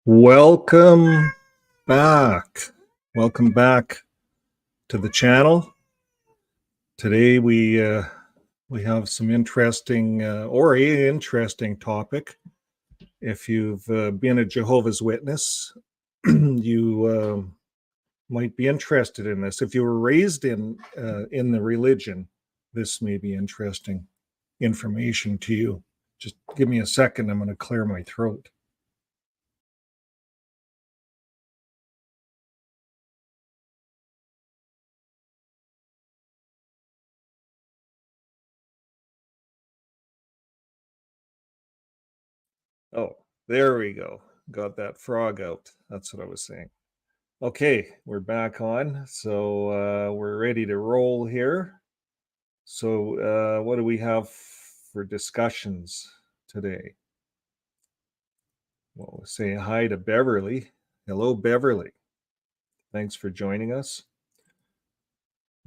Welcome back. Welcome back to the channel. Today we have some interesting interesting topic. If you've been a Jehovah's Witness, you might be interested in this. If you were raised in the religion, this may be interesting information to you. Just give me a second. I'm going to clear my throat. Oh, there we go. Got that frog out. That's what I was saying. Okay, we're back on. So we're ready to roll here. So what do we have for discussions today? Well, we'll say hi to Beverly. Hello, Beverly. Thanks for joining us.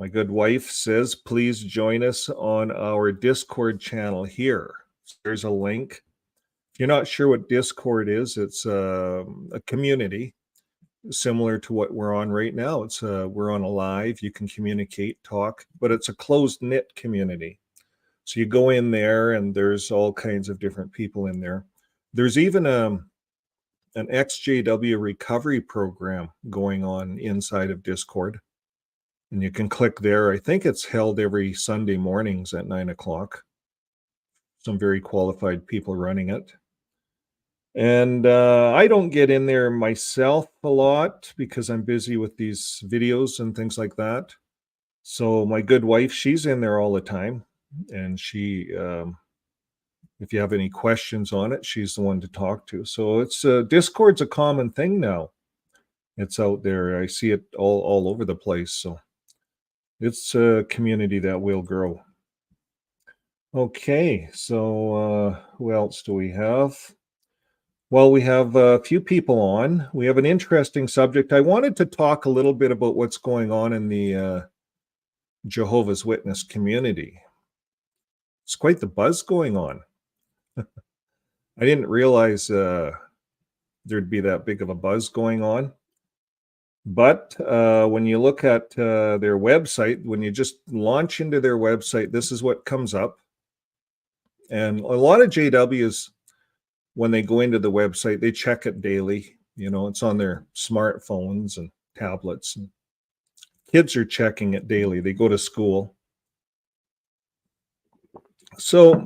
My good wife says, please join us on our Discord channel here. There's a link. If you're not sure what Discord is, it's a community similar to what we're on right now. It's we're on a live, you can communicate, talk, but it's a closed knit community. So you go in there and there's all kinds of different people in there. There's even an XJW recovery program going on inside of Discord. And you can click there. I think it's held every Sunday mornings at 9 o'clock. Some very qualified people running it. And I don't get in there myself a lot because I'm busy with these videos and things like that. So my good wife, she's in there all the time. And she, if you have any questions on it, she's the one to talk to. So it's Discord's a common thing now. It's out there. I see it all over the place. So it's a community that will grow. Okay, so who else do we have? Well, we have a few people on. We have an interesting subject. I wanted to talk a little bit about what's going on in the Jehovah's Witness community. It's quite the buzz going on. I didn't realize there'd be that big of a buzz going on. But when you look at their website, when you just launch into their website, this is what comes up. And a lot of JWs, when they go into the website, they check it daily. You know, it's on their smartphones and tablets. And kids are checking it daily. They go to school. So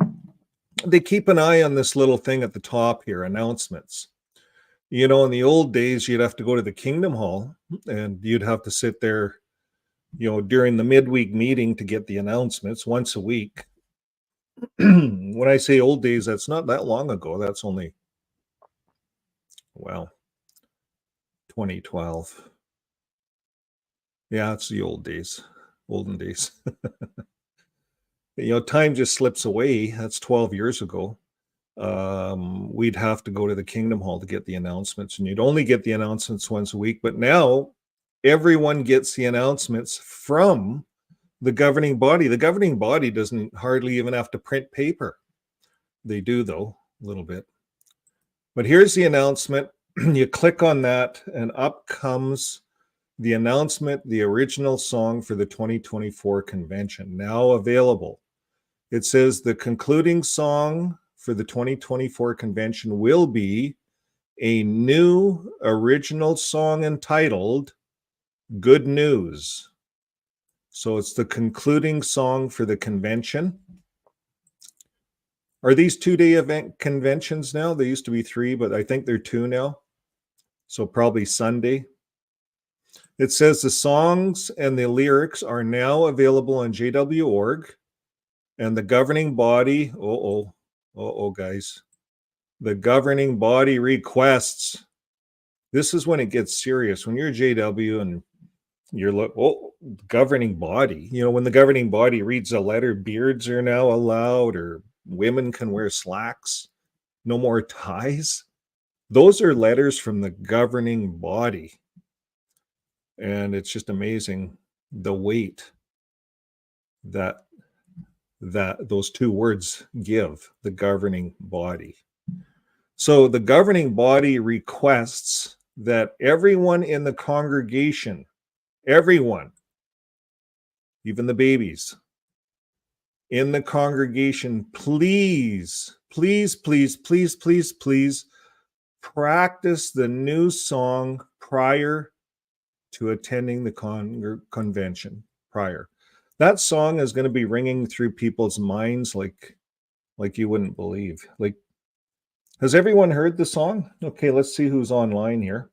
they keep an eye on this little thing at the top here, announcements. You know, in the old days, you'd have to go to the Kingdom Hall and you'd have to sit there, you know, during the midweek meeting to get the announcements once a week. When I say old days, that's not that long ago. That's only, well, 2012. Yeah, it's the old days, olden days. You know, time just slips away. That's 12 years ago. We'd have to go to the Kingdom Hall to get the announcements, and you'd only get the announcements once a week. But now everyone gets the announcements from the governing body. The governing body doesn't hardly even have to print paper. They do, though, a little bit. But here's the announcement. You click on that, and up comes the announcement, the original song for the 2024 convention, now available. It says the concluding song for the 2024 convention will be a new original song entitled Good News. So it's the concluding song for the convention. Are these 2-day event conventions now? They used to be 3, but I think they're 2 now. So probably Sunday. It says the songs and the lyrics are now available on JW.org. And the governing body, guys. The governing body requests. This is when it gets serious. When you're JW and you're like, governing body. You know, when the governing body reads a letter, beards are now allowed, or women can wear slacks, no more ties. Those are letters from the governing body. And it's just amazing the weight that those two words give, the governing body. So the governing body requests that everyone in the congregation, everyone, even the babies in the congregation, please, please, please, please, please, please practice the new song prior to attending the convention. Prior. That song is going to be ringing through people's minds like you wouldn't believe. Like, has everyone heard the song? Okay, let's see who's online here.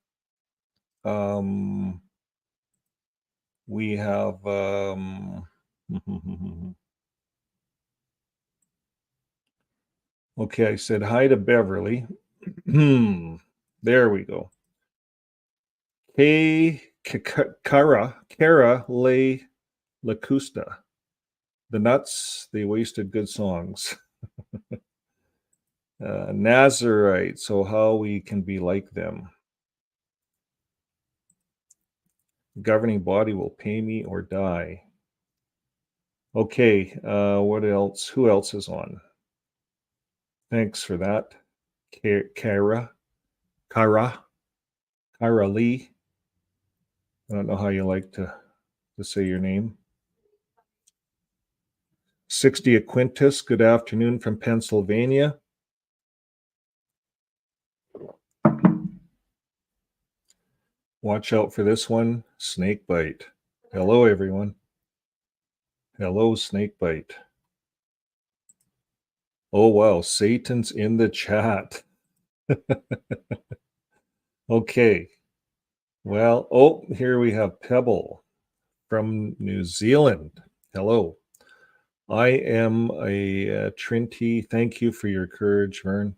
We have okay, I said hi to Beverly. There we go. Hey, Cara Lay Lacusta. The Nuts, they wasted good songs. Nazarite, so how we can be like them. The governing body will pay me or die. Okay, what else? Who else is on? Thanks for that. Cara Lee. I don't know how you like to say your name. 60 Aquintus, good afternoon from Pennsylvania. Watch out for this one, snake bite. Hello, everyone. Hello, snake bite. Oh, wow, Satan's in the chat. Okay. Well, oh, here we have Pebble from New Zealand. Hello. I am a Trinity. Thank you for your courage, Vern.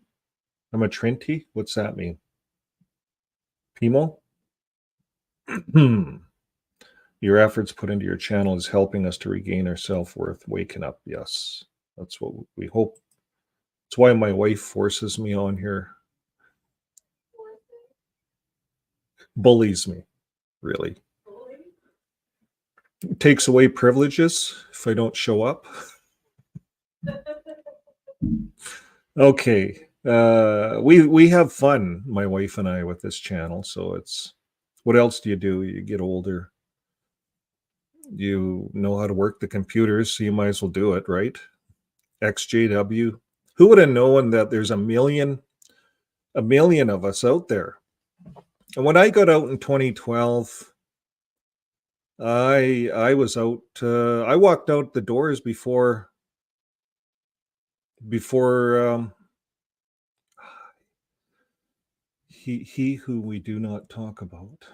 I'm a Trinity? What's that mean? Pimo? Your efforts put into your channel is helping us to regain our self-worth. Waking up, yes. That's what we hope. That's why my wife forces me on here. Bullies me, really. Takes away privileges if I don't show up. Okay. We have fun, my wife and I, with this channel. So it's, what else do? You get older. You know how to work the computers, so you might as well do it, right? XJW. Who would have known that there's a million of us out there? And when I got out in 2012, I was out. I walked out the doors before he who we do not talk about,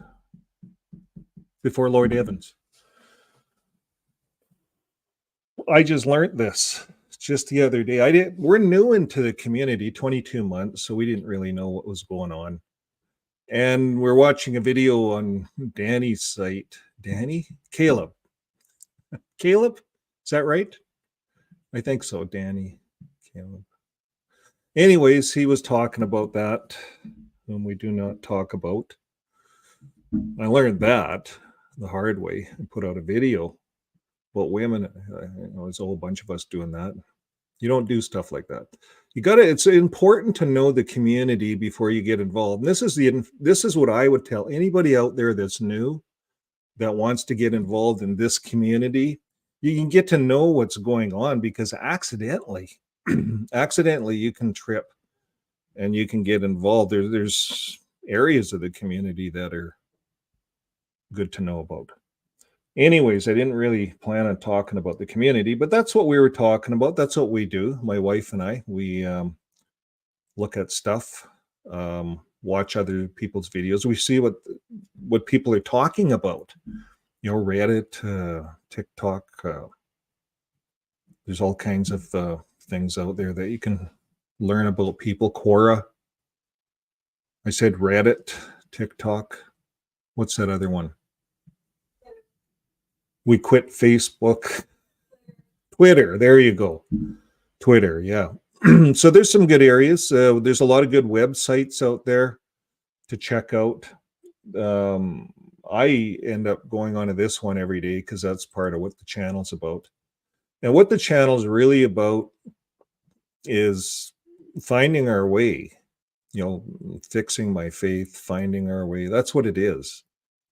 before Lord Evans. I just learned this just the other day. We're new into the community, 22 months, so we didn't really know what was going on. And we're watching a video on Danny's site. Caleb, is that right? I think so. Caleb. Anyways, he was talking about that, whom we do not talk about. I learned that the hard way and put out a video about women. There's a whole bunch of us doing that. You don't do stuff like that. It's important to know the community before you get involved. And this is what I would tell anybody out there that's new, that wants to get involved in this community. You can get to know what's going on, because accidentally you can trip and you can get involved. There's areas of the community that are good to know about. Anyways, I didn't really plan on talking about the community, but that's what we were talking about. That's what we do. My wife and I, we look at stuff, watch other people's videos. We see what people are talking about. Reddit, TikTok. There's all kinds of things out there that you can learn about people. Quora. I said Reddit, TikTok. What's that other one? We quit Facebook. Twitter. There you go. Twitter. Yeah. So there's some good areas. There's a lot of good websites out there to check out. I end up going onto this one every day because that's part of what the channel's about. And what the channel's really about is finding our way. fixing my faith, finding our way. That's what it is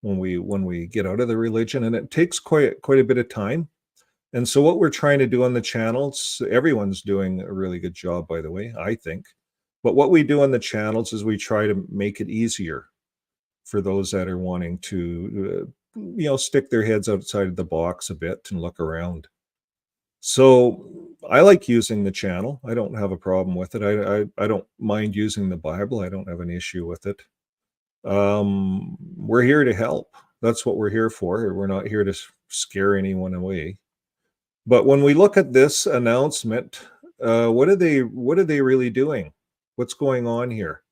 when we get out of the religion, and it takes quite a bit of time. And so what we're trying to do on the channels, everyone's doing a really good job, by the way, I think. But what we do on the channels is we try to make it easier for those that are wanting to, stick their heads outside of the box a bit and look around. So I like using the channel. I don't have a problem with it. I don't mind using the Bible. I don't have an issue with it. We're here to help. That's what we're here for. We're not here to scare anyone away. But when we look at this announcement, what are they really doing? What's going on here?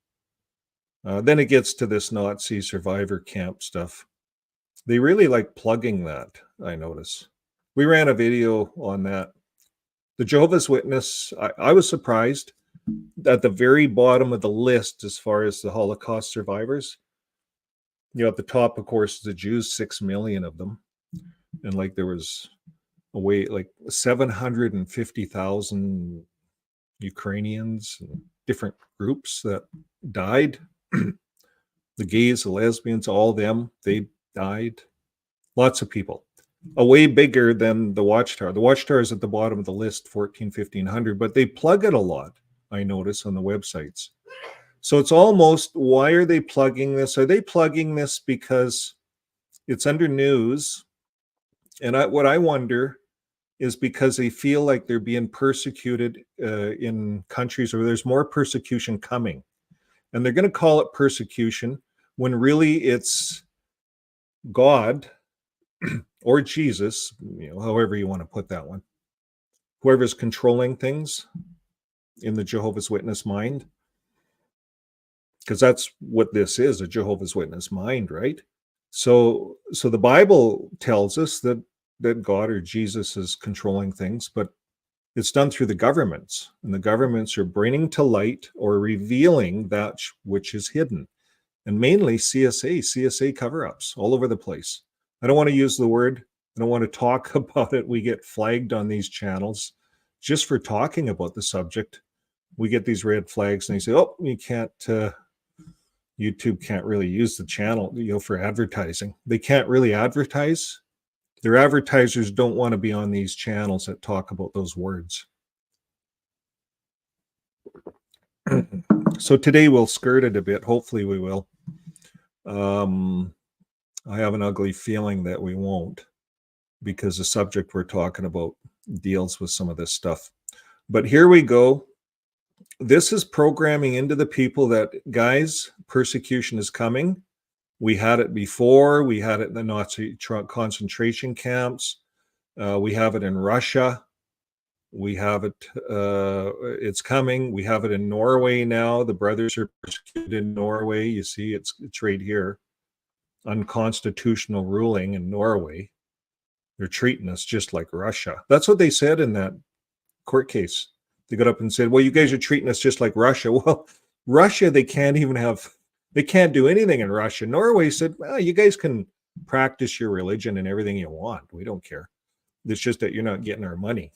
Then it gets to this Nazi survivor camp stuff. They really like plugging that, I notice. We ran a video on that. The Jehovah's Witness, I was surprised at the very bottom of the list as far as the Holocaust survivors. At the top, of course, the Jews, 6 million of them. And like there was like 750,000 Ukrainians and different groups that died. The gays, the lesbians, all of them, they died. Lots of people. A way bigger than the Watchtower. The Watchtower is at the bottom of the list, 1,1500, but they plug it a lot, I notice, on the websites. So it's almost, why are they plugging this? Are they plugging this because it's under news? And what I wonder is because they feel like they're being persecuted in countries where there's more persecution coming. And they're going to call it persecution when really it's God or Jesus, however you want to put that one, whoever's controlling things in the Jehovah's Witness mind. Because that's what this is, a Jehovah's Witness mind, right? So the Bible tells us that God or Jesus is controlling things, but it's done through the governments, and the governments are bringing to light or revealing that which is hidden, and mainly CSA cover-ups all over the place. I don't want to use the word. I don't want to talk about it. We get flagged on these channels just for talking about the subject. We get these red flags, and they say, "Oh, you can't." YouTube can't really use the channel, for advertising. They can't really advertise. Their advertisers don't want to be on these channels that talk about those words. So today we'll skirt it a bit. Hopefully we will. I have an ugly feeling that we won't, because the subject we're talking about deals with some of this stuff. But here we go. This is programming into the people that, guys, persecution is coming. We had it before. We had it in the Nazi concentration camps. We have it in Russia. We have it, it's coming. We have it in Norway now. The brothers are persecuted in Norway. You see, it's right here. Unconstitutional ruling in Norway. They're treating us just like Russia. That's what they said in that court case. They got up and said, well, you guys are treating us just like Russia. Well, Russia, they can't do anything in Russia. Norway said, well, you guys can practice your religion and everything you want. We don't care. It's just that you're not getting our money.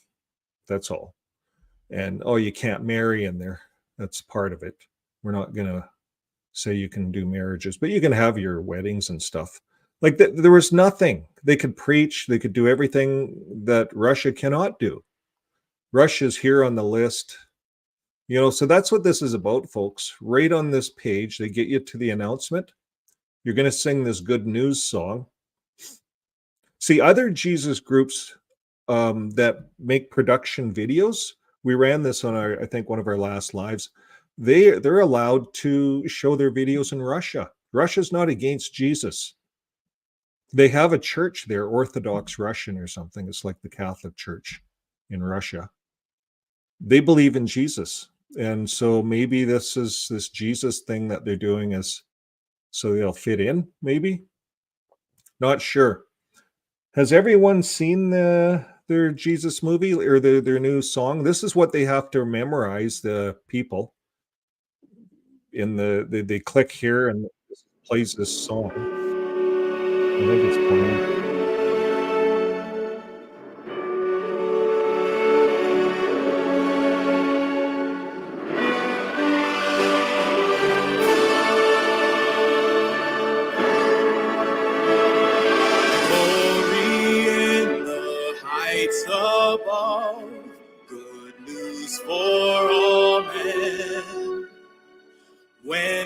That's all. And, you can't marry in there. That's part of it. We're not going to say you can do marriages, but you can have your weddings and stuff. Like there was nothing. They could preach. They could do everything that Russia cannot do. Russia's here on the list. So that's what this is about, folks. Right on this page, they get you to the announcement. You're going to sing this good news song. See, other Jesus groups that make production videos, we ran this on I think one of our last lives. They're allowed to show their videos in Russia. Russia's not against Jesus. They have a church there, Orthodox Russian or something. It's like the Catholic Church in Russia. They believe in Jesus. And so maybe this Jesus thing that they're doing is so they'll fit in, maybe. Not sure. Has everyone seen their Jesus movie or their new song? This is what they have to memorize, the people. They click here and it plays this song. I think it's playing.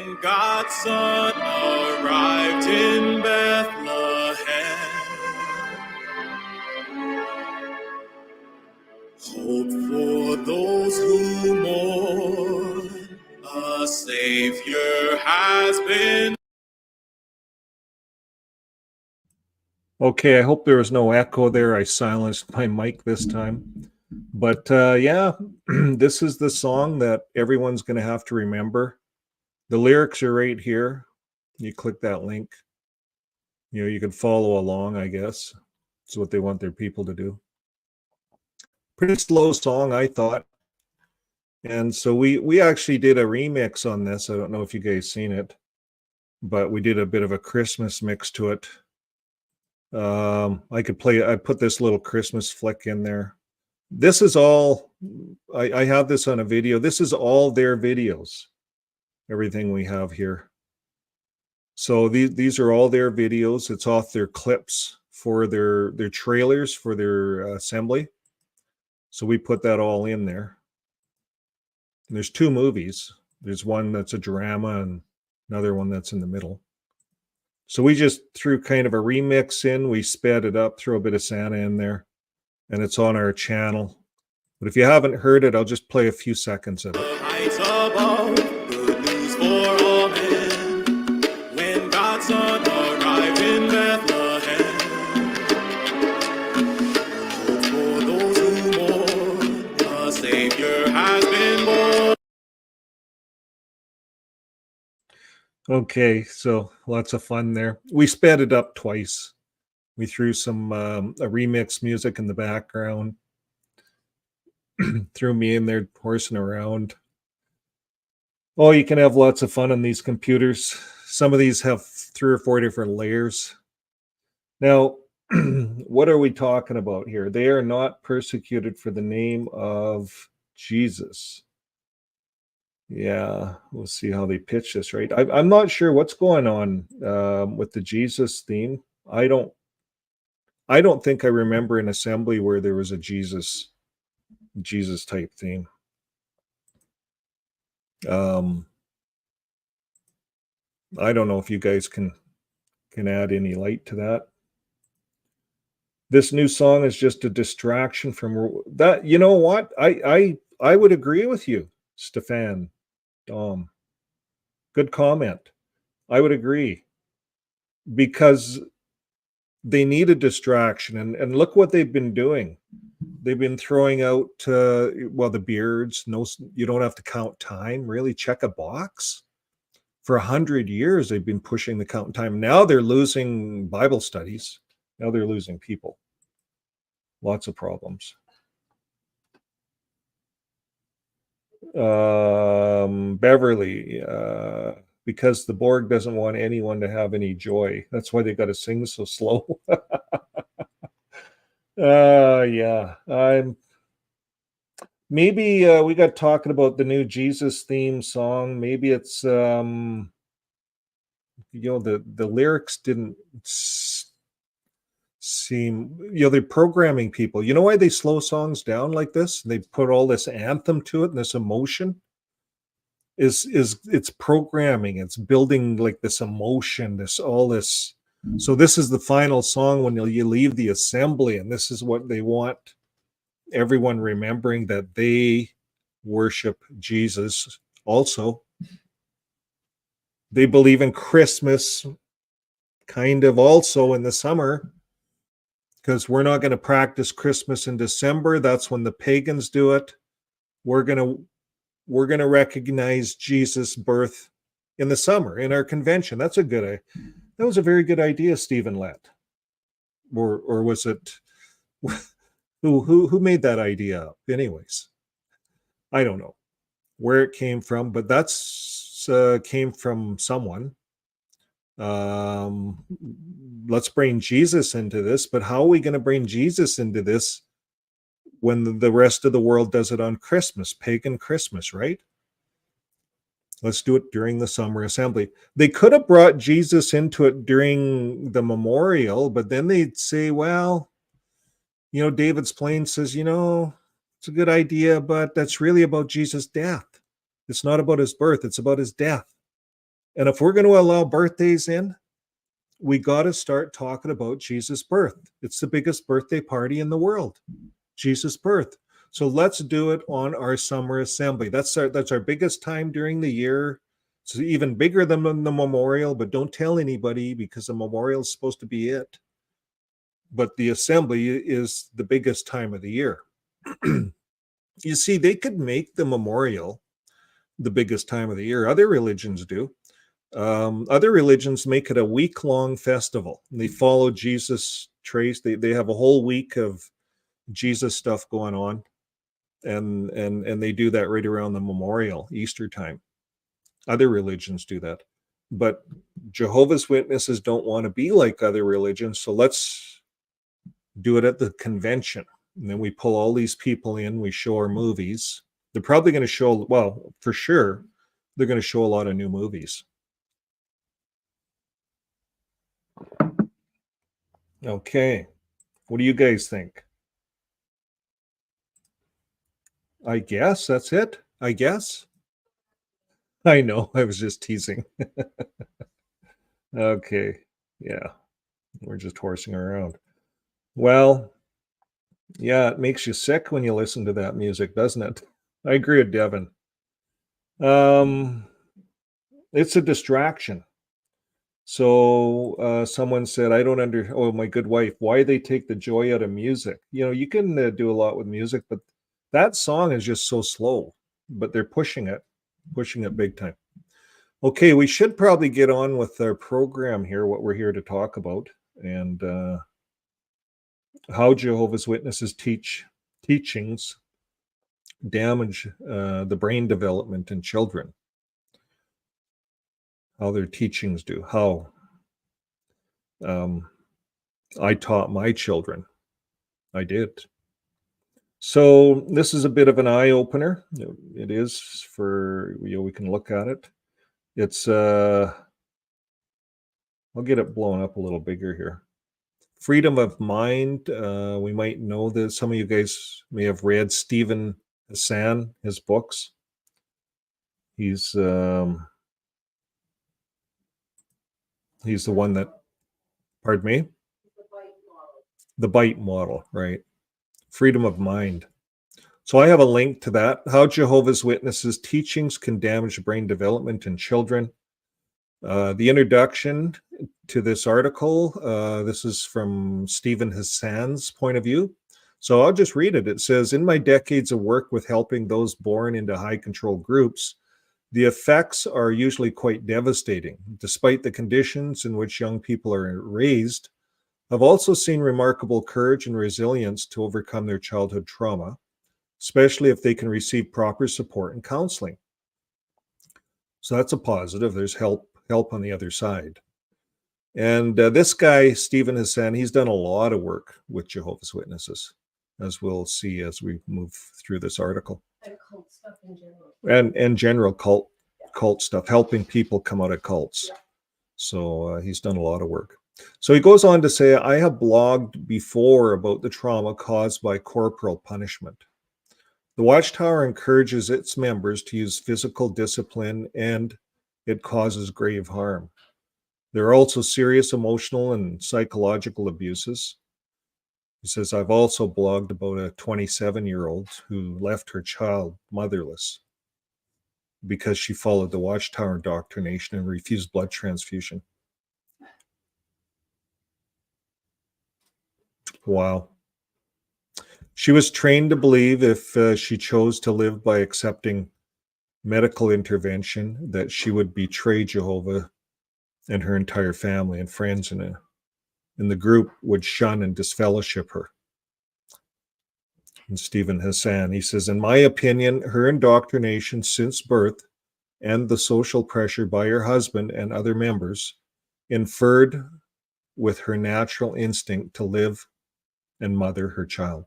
when God's Son arrived in Bethlehem. Hope for those who mourn, a Savior has been. Okay, I hope there was no echo there. I silenced my mic this time. But yeah, this is the song that everyone's going to have to remember. The lyrics are right here. You click that link. You can follow along, I guess. It's what they want their people to do. Pretty slow song, I thought. And so we actually did a remix on this. I don't know if you guys seen it, but we did a bit of a Christmas mix to it. I put this little Christmas flick in there. This is all, I have this on a video. This is all their videos, everything we have here. So these are all their videos. It's off their clips for their trailers for their assembly. So we put that all in there. And there's two movies. There's one that's a drama and another one that's in the middle. So we just threw kind of a remix in. We sped it up, threw a bit of Santa in there, and it's on our channel. But if you haven't heard it, I'll just play a few seconds of it. Heights above, good news for all men, when God's Son arrived in Bethlehem. Hope for those who mourn, a Savior has been born. Okay, so lots of fun there. We sped it up twice. We threw some a remix music in the background. Threw me in there horsing around. Oh, you can have lots of fun on these computers. Some of these have 3 or 4 different layers. Now, what are we talking about here? They are not persecuted for the name of Jesus. Yeah, we'll see how they pitch this, right? I'm not sure what's going on with the Jesus theme. I don't think I remember an assembly where there was a Jesus type theme. I don't know if you guys can add any light to that. This new song is just a distraction from that. You know what? I would agree with you, Stefan. Good comment. I would agree, because they need a distraction, and look what they've been doing. They've been throwing out the beards. No, you don't have to count time. Really, check a box. For 100 years, they've been pushing the count time. Now they're losing Bible studies. Now they're losing people. Lots of problems. Beverly, because the Borg doesn't want anyone to have any joy. That's why they got to sing so slow. Yeah. Maybe we got talking about the new Jesus theme song. Maybe it's the lyrics didn't seem, they're programming people. You know why they slow songs down like this? They put all this anthem to it and this emotion. It's programming. It's building like this emotion, all this. So this is the final song when you leave the assembly, and this is what they want everyone remembering, that they worship Jesus. Also, they believe in Christmas kind of also in the summer, because we're not going to practice Christmas in December. That's when the pagans do it. We're going to recognize Jesus' birth in the summer in our convention. That was a very good idea, Stephen Lett. Or was it who made that idea up? Anyways, I don't know where it came from, but that's came from someone. Let's bring Jesus into this, but how are we going to bring Jesus into this when the rest of the world does it on Christmas, pagan Christmas, right? Let's do it during the summer assembly. They could have brought Jesus into it during the memorial, but then they'd say, well, David's Plain says, it's a good idea, but that's really about Jesus' death. It's not about his birth, it's about his death. And if we're going to allow birthdays in, we got to start talking about Jesus' birth. It's the biggest birthday party in the world, Jesus' birth. So let's do it on our summer assembly. That's our biggest time during the year. It's even bigger than the memorial, but don't tell anybody because the memorial is supposed to be it. But the assembly is the biggest time of the year. You see, they could make the memorial the biggest time of the year. Other religions do. Other religions make it a week-long festival. They follow Jesus trace. They have a whole week of Jesus stuff going on, and they do that right around the memorial, Easter time. Other religions do that, but Jehovah's Witnesses don't want to be like other religions, so let's do it at the convention. And then we pull all these people in, we show our movies. They're probably going to show, well, for sure, they're going to show a lot of new movies. Okay. What do you guys think? I guess that's it. I guess. I know. I was just teasing. Okay. Yeah. We're just horsing around. Well, yeah, it makes you sick when you listen to that music, doesn't it? I agree with Devin. It's a distraction. So someone said, I don't oh, my good wife, why they take the joy out of music? You know, you can do a lot with music, but that song is just so slow, but they're pushing it big time. Okay, we should probably get on with our program here, what we're here to talk about, and how Jehovah's Witnesses teachings damage the brain development in children. How their teachings do. How I taught my children. I did. So this is a bit of an eye opener. It is for, we can look at it. It's I'll get it blown up a little bigger here. Freedom of mind. We might know that some of you guys may have read Steven Hassan, his books. He's the one that, pardon me? The bite model, right? Freedom of mind. So I have a link to that. How Jehovah's Witnesses teachings can damage brain development in children. The introduction to this article, this is from Steven Hassan's point of view. So I'll just read it. It says, in my decades of work with helping those born into high control groups, the effects are usually quite devastating. Despite the conditions in which young people are raised, I've also seen remarkable courage and resilience to overcome their childhood trauma, especially if they can receive proper support and counseling. So that's a positive. There's help on the other side. And this guy, Steven Hassan, he's done a lot of work with Jehovah's Witnesses, as we'll see as we move through this article. And cult stuff in general. And general cult stuff, helping people come out of cults. Yeah. So he's done a lot of work. So he goes on to say, I have blogged before about the trauma caused by corporal punishment. The Watchtower encourages its members to use physical discipline, and it causes grave harm. There are also serious emotional and psychological abuses. He says, I've also blogged about a 27-year-old who left her child motherless because she followed the Watchtower indoctrination and refused blood transfusion. Wow. She was trained to believe if she chose to live by accepting medical intervention, that she would betray Jehovah and her entire family and friends in the group would shun and disfellowship her. And Steven Hassan, he says, in my opinion, her indoctrination since birth and the social pressure by her husband and other members inferred with her natural instinct to live and mother her child.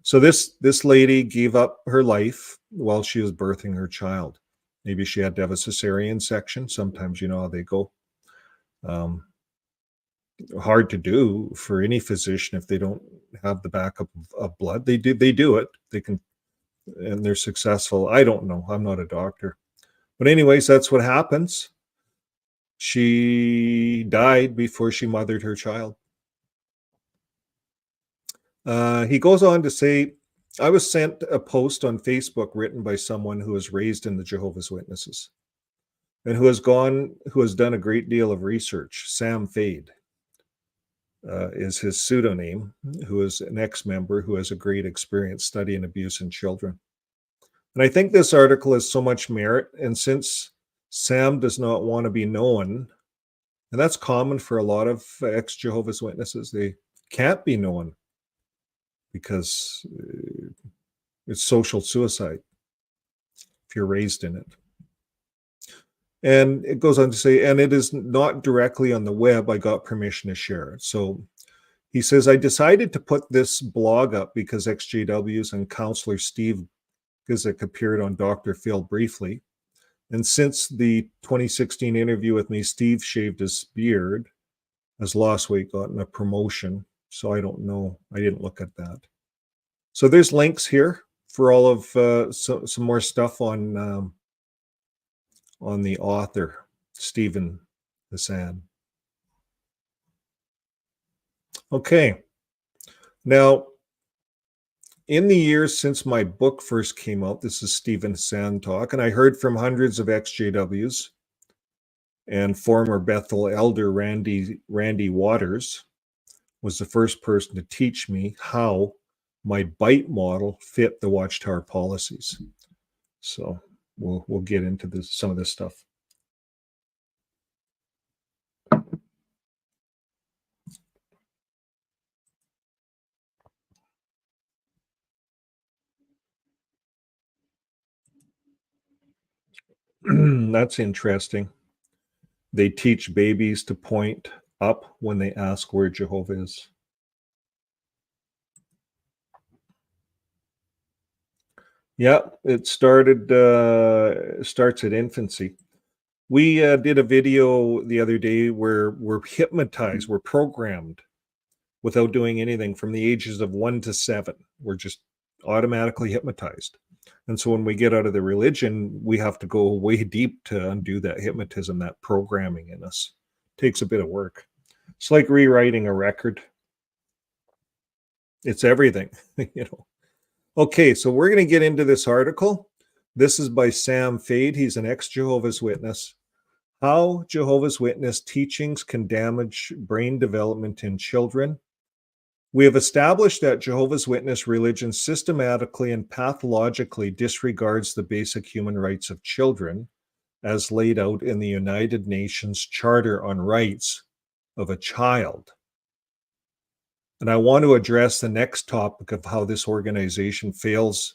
So this lady gave up her life while she was birthing her child. Maybe she had to have a cesarean section. Sometimes you know how they go. Hard to do for any physician if they don't have the backup of blood. They do it. They can, and they're successful. I don't know. I'm not a doctor. But anyways, that's what happens. She died before she mothered her child. He goes on to say, I was sent a post on Facebook written by someone who was raised in the Jehovah's Witnesses and who has done a great deal of research. Sam Fade is his pseudonym, who is an ex-member who has a great experience studying abuse in children. And I think this article has so much merit. And since Sam does not want to be known, and that's common for a lot of ex-Jehovah's Witnesses, they can't be known because it's social suicide if you're raised in it. And it goes on to say, and it is not directly on the web. I got permission to share it. So he says, I decided to put this blog up because XJWs and counselor Steve Gizik appeared on Dr. Phil briefly. And since the 2016 interview with me, Steve shaved his beard, has lost weight, gotten a promotion. So I don't know. I didn't look at that. So there's links here for all of some more stuff on the author, Steven Hassan. Okay. Now, in the years since my book first came out, this is Steven Hassan talk, and I heard from hundreds of ex-JWs and former Bethel elder Randy Waters was the first person to teach me how my bite model fit the Watchtower policies. So we'll get into some of this stuff. That's interesting. They teach babies to point up when they ask where Jehovah is. Yeah, it starts at infancy. We did a video the other day where we're hypnotized, we're programmed without doing anything from the ages of 1 to 7. We're just automatically hypnotized. And so when we get out of the religion, we have to go way deep to undo that hypnotism, that programming in us. It takes a bit of work. It's like rewriting a record. It's everything, you know. Okay, so we're going to get into this article. This is by Sam Fade. He's an ex-Jehovah's Witness. How Jehovah's Witness teachings can damage brain development in children. We have established that Jehovah's Witness religion systematically and pathologically disregards the basic human rights of children as laid out in the United Nations Charter on Rights of a Child. And I want to address the next topic of how this organization fails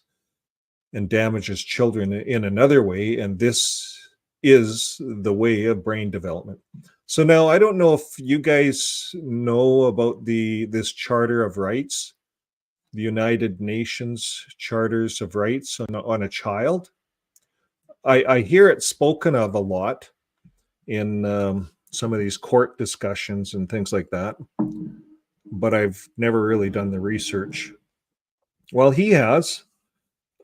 and damages children in another way, and this is the way of brain development. So now I don't know if you guys know about this Charter of Rights, the United Nations Charters of Rights on a child. I hear it spoken of a lot in some of these court discussions and things like that, but I've never really done the research. Well, he has.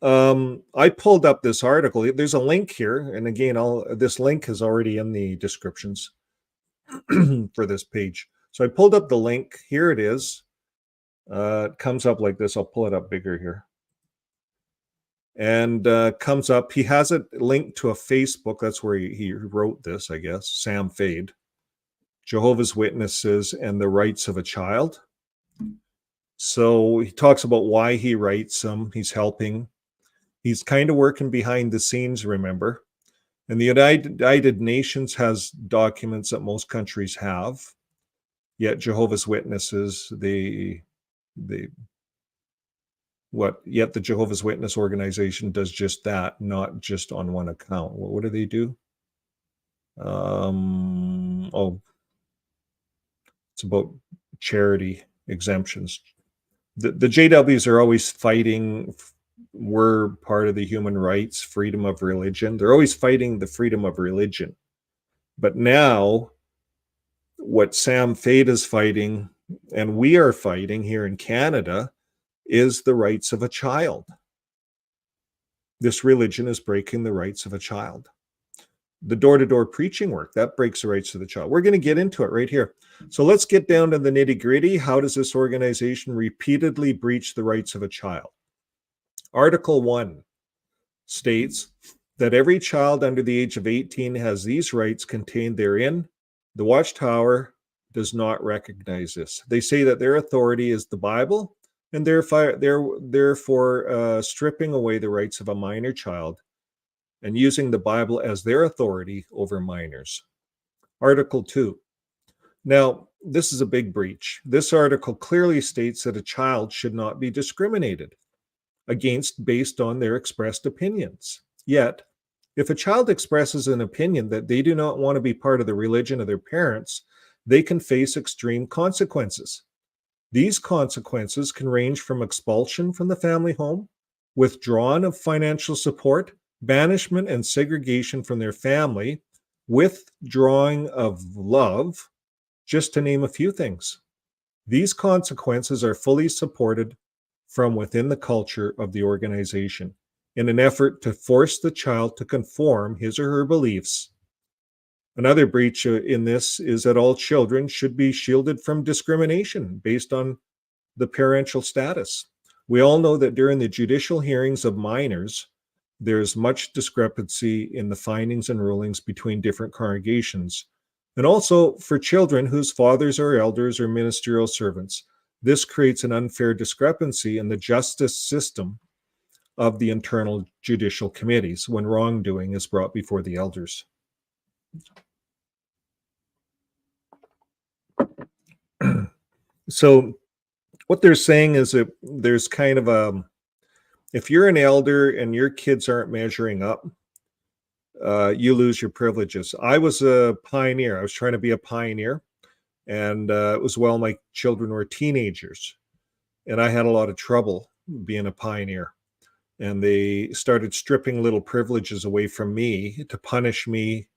I pulled up this article. There's a link here, and again, this link is already in the descriptions for this page. So I pulled up the link. Here it is. It comes up like this. I'll pull it up bigger here. And comes up. He has it linked to a Facebook. That's where he wrote this, I guess. Sam Fade. Jehovah's Witnesses and the Rights of a Child. So he talks about why he writes them. He's helping. He's kind of working behind the scenes, remember. And the United Nations has documents that most countries have. Yet Jehovah's Witnesses, yet the Jehovah's Witness organization does just that, not just on one account. What do they do? It's about charity exemptions. The JWs are always fighting. We're part of the human rights, freedom of religion. They're always fighting the freedom of religion. But now, what Sam Fade is fighting, and we are fighting here in Canada, is the rights of a child. This religion is breaking the rights of a child. The door-to-door preaching work, that breaks the rights of the child. We're going to get into it right here. So let's get down to the nitty-gritty. How does this organization repeatedly breach the rights of a child? Article 1 states that every child under the age of 18 has these rights contained therein. The Watchtower does not recognize this. They say that their authority is the Bible, and therefore stripping away the rights of a minor child and using the Bible as their authority over minors. Article 2. Now, this is a big breach. This article clearly states that a child should not be discriminated against based on their expressed opinions. Yet, if a child expresses an opinion that they do not want to be part of the religion of their parents, they can face extreme consequences. These consequences can range from expulsion from the family home, withdrawal of financial support, banishment and segregation from their family, withdrawing of love, just to name a few things. These consequences are fully supported from within the culture of the organization in an effort to force the child to conform his or her beliefs. Another breach in this is that all children should be shielded from discrimination based on the parental status. We all know that during the judicial hearings of minors, there's much discrepancy in the findings and rulings between different congregations. And also for children whose fathers are elders or ministerial servants, this creates an unfair discrepancy in the justice system of the internal judicial committees when wrongdoing is brought before the elders. So what they're saying is that there's kind of a, if you're an elder and your kids aren't measuring up, you lose your privileges. I was a pioneer. I was trying to be a pioneer. And it was while my children were teenagers. And I had a lot of trouble being a pioneer. And they started stripping little privileges away from me to punish me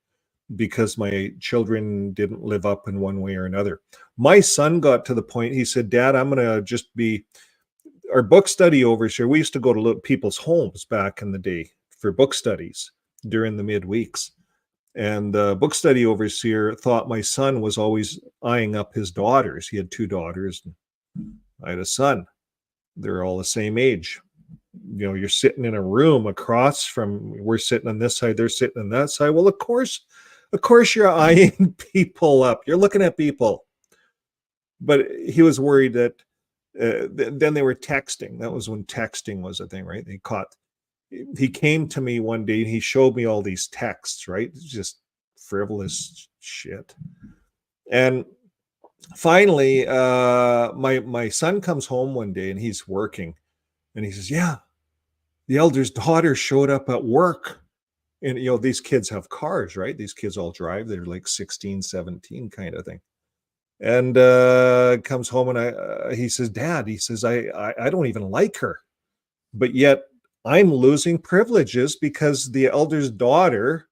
because my children didn't live up in one way or another. My son got to the point, he said, Dad, I'm going to just be, our book study overseer, we used to go to people's homes back in the day for book studies during the midweeks. And the book study overseer thought my son was always eyeing up his daughters. He had 2 daughters. I had a son. They're all the same age. You know, you're sitting in a room across from, we're sitting on this side, they're sitting on that side. Well, of course you're eyeing people up. You're looking at people. But he was worried that then they were texting. That was when texting was a thing, right? He came to me one day and he showed me all these texts, right? It's just frivolous shit. And finally, my son comes home one day and he's working and he says, yeah, the elder's daughter showed up at work. And, you know, these kids have cars, right? These kids all drive. They're like 16, 17 kind of thing. And comes home and he says, Dad, he says, I don't even like her. But yet I'm losing privileges because the elder's daughter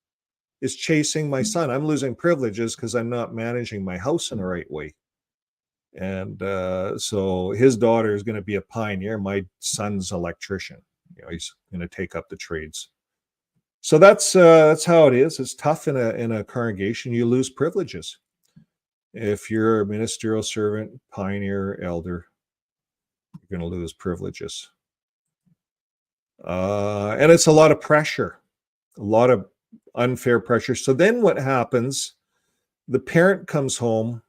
is chasing my son. I'm losing privileges because I'm not managing my house in the right way. And so his daughter is going to be a pioneer. My son's an electrician. You know, he's going to take up the trades. So that's how it is. It's tough in a congregation. You lose privileges. If you're a ministerial servant, pioneer, elder, you're going to lose privileges. And it's a lot of pressure, a lot of unfair pressure. So then what happens, the parent comes home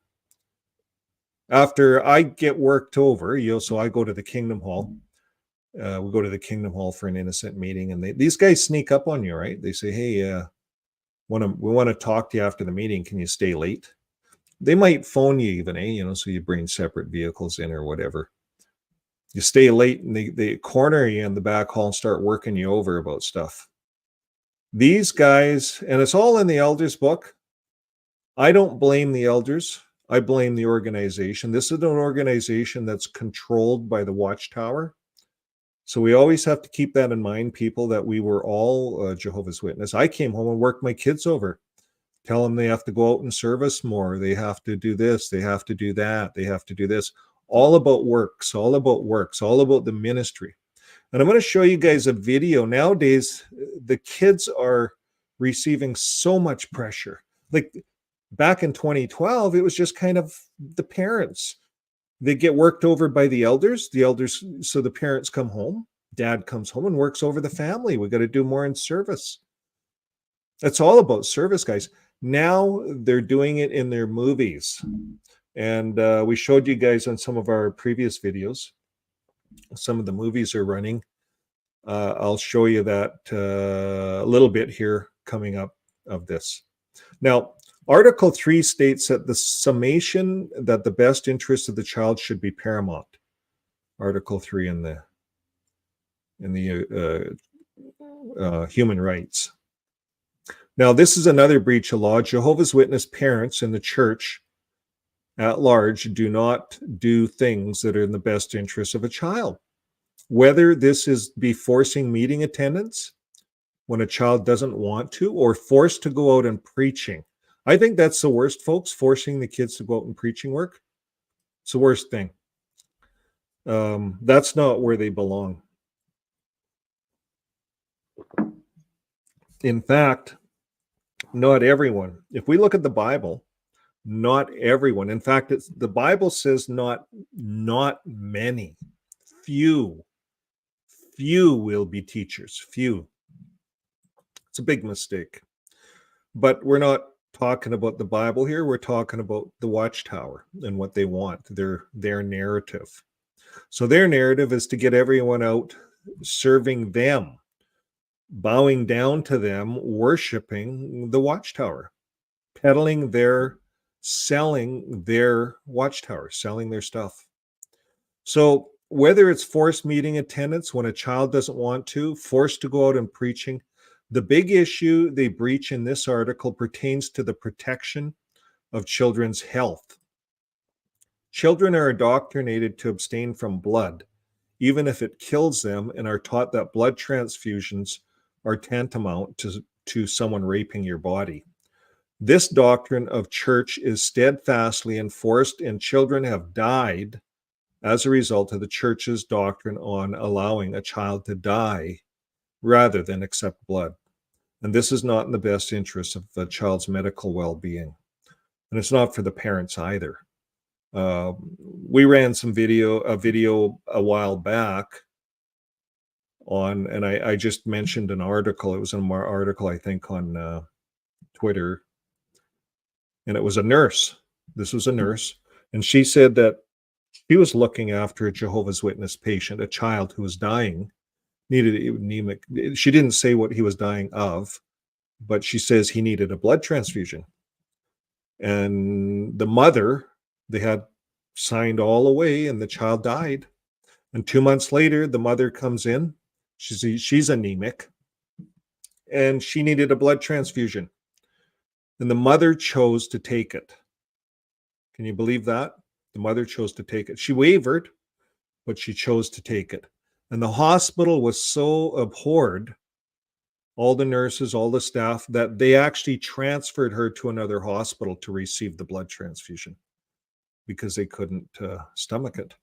after I get worked over, you know, so I go to the Kingdom Hall. We go to the Kingdom Hall for an innocent meeting, and these guys sneak up on you, right? They say, hey, we want to talk to you after the meeting. Can you stay late? They might phone you even, you know, so you bring separate vehicles in or whatever. You stay late and they corner you in the back hall and start working you over about stuff. These guys, and it's all in the elders book. I don't blame the elders. I blame the organization. This is an organization that's controlled by the Watchtower. So we always have to keep that in mind, people, that we were all Jehovah's Witness. I came home and worked my kids over. Tell them they have to go out and service more. They have to do this. They have to do that. They have to do this. All about works, all about works, all about the ministry. And I'm going to show you guys a video. Nowadays, the kids are receiving so much pressure. Like back in 2012, it was just kind of the parents. They get worked over by the elders. So the parents come home. Dad comes home and works over the family. We got to do more in service. It's all about service, guys. Now they're doing it in their movies. And we showed you guys on some of our previous videos. Some of the movies are running. I'll show you that a little bit here coming up of this. Now, Article 3 states that the summation that the best interest of the child should be paramount. Article 3 in the human rights. Now, this is another breach of law. Jehovah's Witness parents in the church at large do not do things that are in the best interest of a child. Whether this is be forcing meeting attendance when a child doesn't want to, or forced to go out and preaching. I think that's the worst, folks, forcing the kids to go out and preaching work. It's the worst thing. That's not where they belong. In fact, not everyone. If we look at the Bible, not everyone. In fact, the Bible says not many. Few will be teachers. Few. It's a big mistake. But we're not talking about the Bible here. We're talking about the Watchtower and what they want, their narrative. So their narrative is to get everyone out serving them, bowing down to them, worshiping the Watchtower, selling their Watchtower, selling their stuff. So whether it's forced meeting attendance when a child doesn't want to, forced to go out and preaching, the big issue they breach in this article pertains to the protection of children's health. Children are indoctrinated to abstain from blood, even if it kills them, and are taught that blood transfusions are tantamount to someone raping your body. This doctrine of church is steadfastly enforced, and children have died as a result of the church's doctrine on allowing a child to die rather than accept blood. And this is not in the best interest of the child's medical well-being. And it's not for the parents either. We ran a video a while back on, and I just mentioned an article. It was an article, I think, on Twitter. And it was a nurse. This was a nurse. And she said that she was looking after a Jehovah's Witness patient, a child who was dying, needed anemic. She didn't say what he was dying of, but she says he needed a blood transfusion. And the mother, they had signed all away, and the child died. And 2 months later, the mother comes in. She's anemic, and she needed a blood transfusion. And the mother chose to take it. Can you believe that? The mother chose to take it. She wavered, but she chose to take it. And the hospital was so abhorred, all the nurses, all the staff, that they actually transferred her to another hospital to receive the blood transfusion because they couldn't stomach it.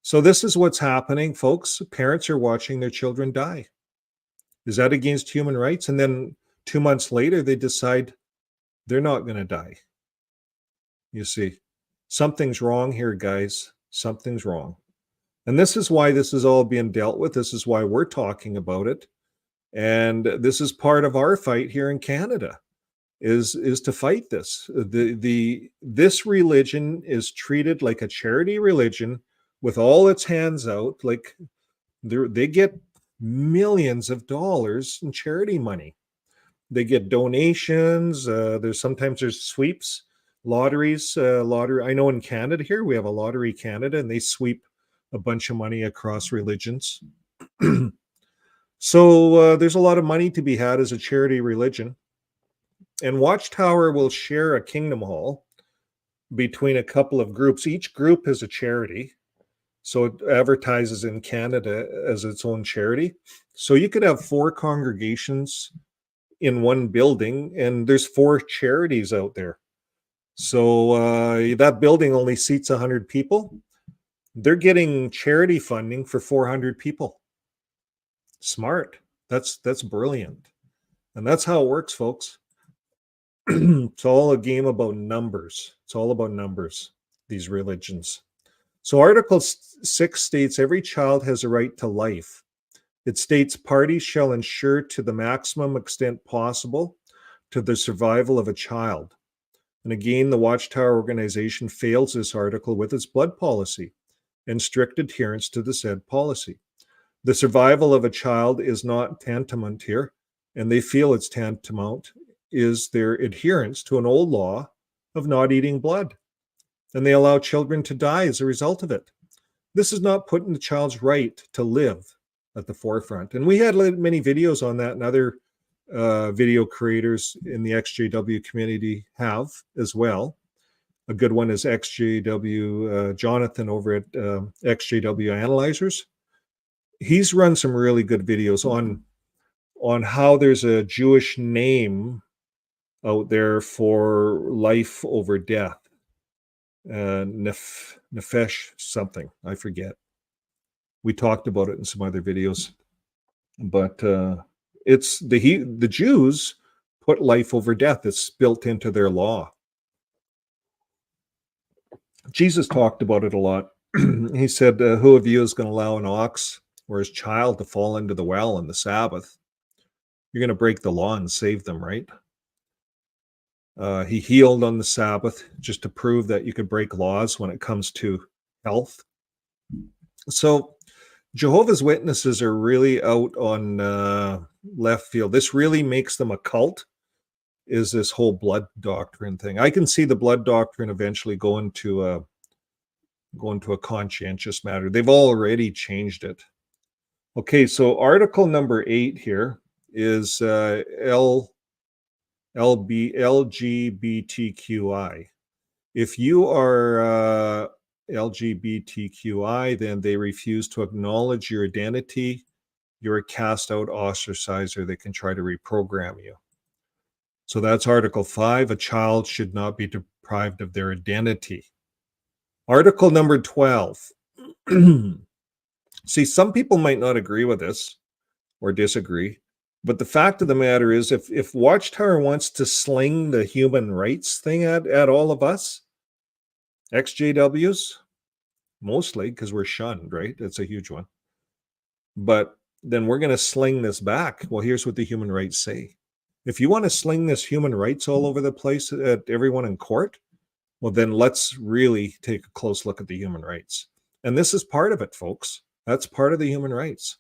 So this is what's happening, folks. Parents are watching their children die. Is that against human rights? And then 2 months later, they decide they're not going to die. You see, something's wrong here, guys. Something's wrong. And this is why this is all being dealt with. This is why we're talking about it. And this is part of our fight here in Canada, is to fight this. This religion is treated like a charity religion with all its hands out. Like they get millions of dollars in charity money. They get donations. Sometimes there's sweeps, lotteries. I know in Canada here, we have a Lottery Canada, and they sweep a bunch of money across religions. So there's a lot of money to be had as a charity religion. And Watchtower will share a Kingdom Hall between a couple of groups. Each group is a charity. So it advertises in Canada as its own charity. So you could have 4 congregations in one building, and there's 4 charities out there. So that building only seats 100 people. They're getting charity funding for 400 people. Smart. That's brilliant. And that's how it works, folks. It's all a game about numbers. It's all about numbers, these religions. So Article 6 states every child has a right to life. It states parties shall ensure to the maximum extent possible to the survival of a child. And again, the Watchtower organization fails this article with its blood policy and strict adherence to the said policy. The survival of a child is not tantamount here, and they feel it's tantamount is their adherence to an old law of not eating blood. And they allow children to die as a result of it. This is not putting the child's right to live at the forefront. And we had many videos on that, and other video creators in the XJW community have as well. A good one is XJW Jonathan over at XJW Analyzers. He's run some really good videos on how there's a Jewish name out there for life over death. Nefesh something, I forget. We talked about it in some other videos, but it's the Jews put life over death. It's built into their law. Jesus talked about it a lot. He said, who of you is going to allow an ox or his child to fall into the well on the Sabbath? You're going to break the law and save them, right? He healed on the Sabbath just to prove that you could break laws when it comes to health. So Jehovah's Witnesses are really out on left field. This really makes them a cult, is this whole blood doctrine thing. I can see the blood doctrine eventually going to a conscientious matter. They've already changed it. Okay, so article number 8 here is LGBTQI. If you are LGBTQI, then they refuse to acknowledge your identity. You're cast out, ostracized, or they can try to reprogram you. So that's Article 5. A child should not be deprived of their identity. Article number 12. See, some people might not agree with this or disagree, but the fact of the matter is, if Watchtower wants to sling the human rights thing at all of us, XJWs, mostly because we're shunned, right? That's a huge one. But then we're going to sling this back. Well, here's what the human rights say. If you want to sling this human rights all over the place at everyone in court, well, then let's really take a close look at the human rights. And this is part of it, folks. That's part of the human rights.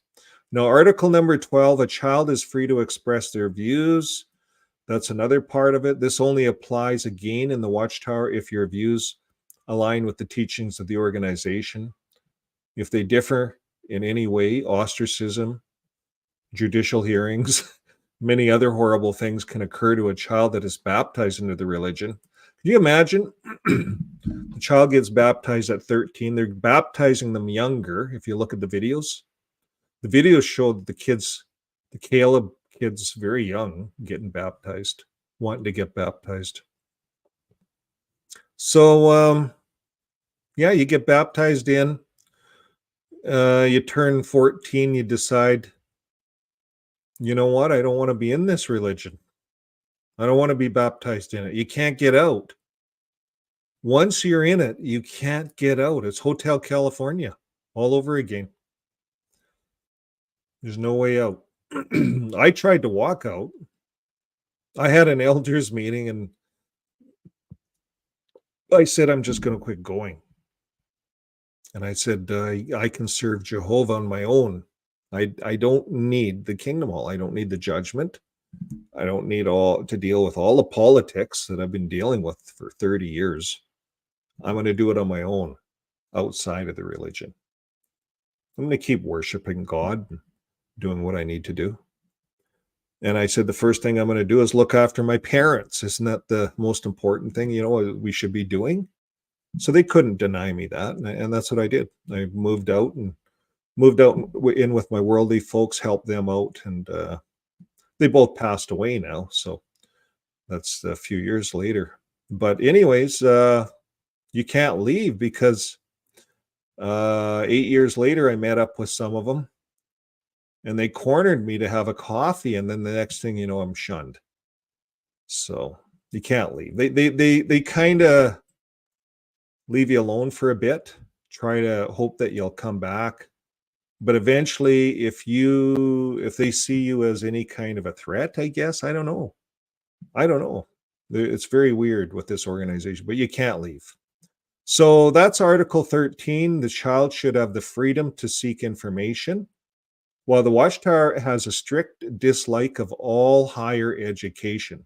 Now, article number 12, a child is free to express their views. That's another part of it. This only applies again in the Watchtower if your views align with the teachings of the organization. If they differ in any way, ostracism, judicial hearings, many other horrible things can occur to a child that is baptized into the religion. Can you imagine? The child gets baptized at 13. They're baptizing them younger. If you look at the videos show the Caleb kids, very young, getting baptized, wanting to get baptized. So, yeah, you get baptized in. You turn 14. You decide, you know what? I don't want to be in this religion. I don't want to be baptized in it. You can't get out. Once you're in it, you can't get out. It's Hotel California all over again. There's no way out. I tried to walk out. I had an elders meeting and I said, I'm just going to quit going. And I said, I can serve Jehovah on my own. I don't need the kingdom hall. I don't need the judgment. I don't need to deal with all the politics that I've been dealing with for 30 years. I'm going to do it on my own, outside of the religion. I'm going to keep worshiping God, doing what I need to do. And I said, the first thing I'm going to do is look after my parents. Isn't that the most important thing, we should be doing? So they couldn't deny me that. And that's what I did. I moved out in with my worldly folks, helped them out. And they both passed away now. So that's a few years later. But anyways, you can't leave because 8 years later, I met up with some of them. and they cornered me to have a coffee, and then the next thing you know, I'm shunned. So you can't leave. They kind of leave you alone for a bit, try to hope that you'll come back. But eventually, if they see you as any kind of a threat, I guess, I don't know. It's very weird with this organization, but you can't leave. So that's Article 13. The child should have the freedom to seek information, while the Watchtower has a strict dislike of all higher education.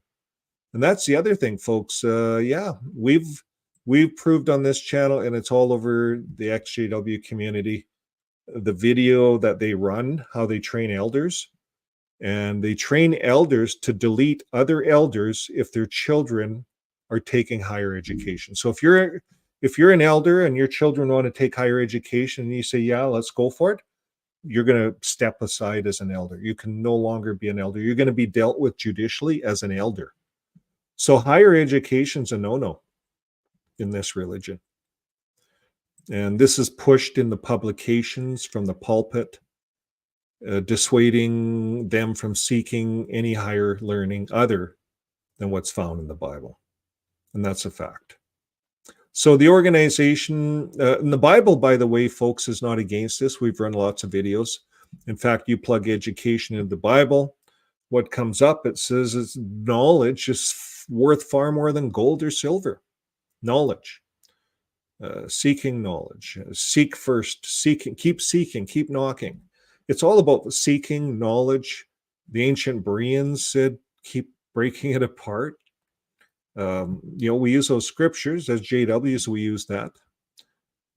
And that's the other thing, folks. Yeah, we've proved on this channel, and it's all over the XJW community, the video that they run, how they train elders. And they train elders to delete other elders if their children are taking higher education. So if you're an elder and your children want to take higher education and you say, yeah, let's go for it, you're going to step aside as an elder. You can no longer be an elder. You're going to be dealt with judicially as an elder. So higher education's a no-no in this religion. And this is pushed in the publications from the pulpit, dissuading them from seeking any higher learning other than what's found in the Bible. And that's a fact. So the organization, and the Bible, by the way, folks, is not against this. We've run lots of videos. In fact, you plug education into the Bible, what comes up, it says it's knowledge is worth far more than gold or silver. Knowledge. Seeking knowledge. Seek first. Seeking. Keep knocking. It's all about seeking knowledge. The ancient Bereans said, keep breaking it apart. We use those scriptures as JWs. We use that.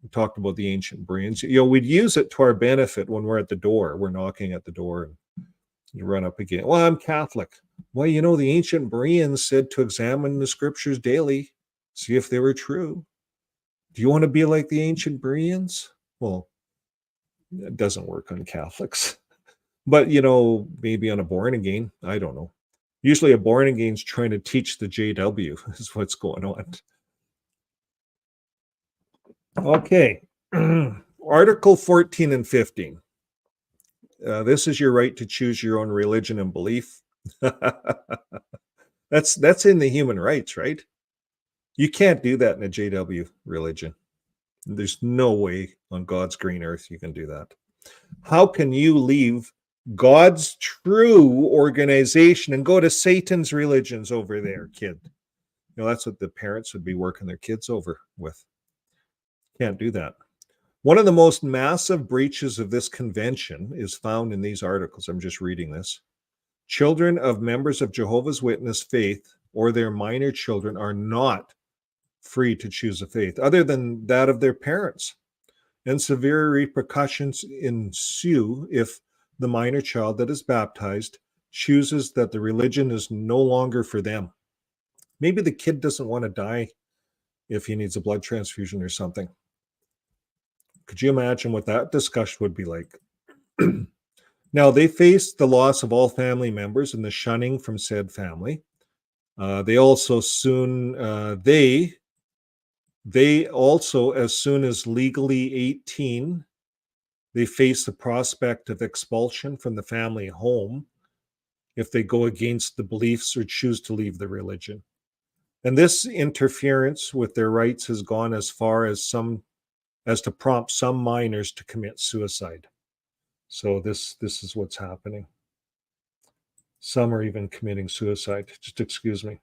We talked about the ancient Bereans. We'd use it to our benefit when we're at the door. We're knocking at the door, and you run up again. Well, I'm Catholic. Well, the ancient Bereans said to examine the scriptures daily, see if they were true. Do you want to be like the ancient Bereans? Well, it doesn't work on Catholics. But, maybe on a born again, I don't know. Usually a born again's trying to teach the JW is what's going on. Okay. Article 14 and 15. This is your right to choose your own religion and belief. That's in the human rights, right? You can't do that in a JW religion. There's no way on God's green earth you can do that. How can you leave God's true organization and go to Satan's religions over there, kid? That's what the parents would be working their kids over with. Can't do that. One of the most massive breaches of this convention is found in these articles. I'm just reading this. Children of members of Jehovah's Witness faith or their minor children are not free to choose a faith other than that of their parents. And severe repercussions ensue if the minor child that is baptized chooses that the religion is no longer for them. Maybe the kid doesn't want to die if he needs a blood transfusion or something. Could you imagine what that discussion would be like? Now, they face the loss of all family members and the shunning from said family. They also, as soon as legally 18, they face the prospect of expulsion from the family home if they go against the beliefs or choose to leave the religion. And this interference with their rights has gone as far as to prompt some minors to commit suicide. So this is what's happening. Some are even committing suicide. Just excuse me.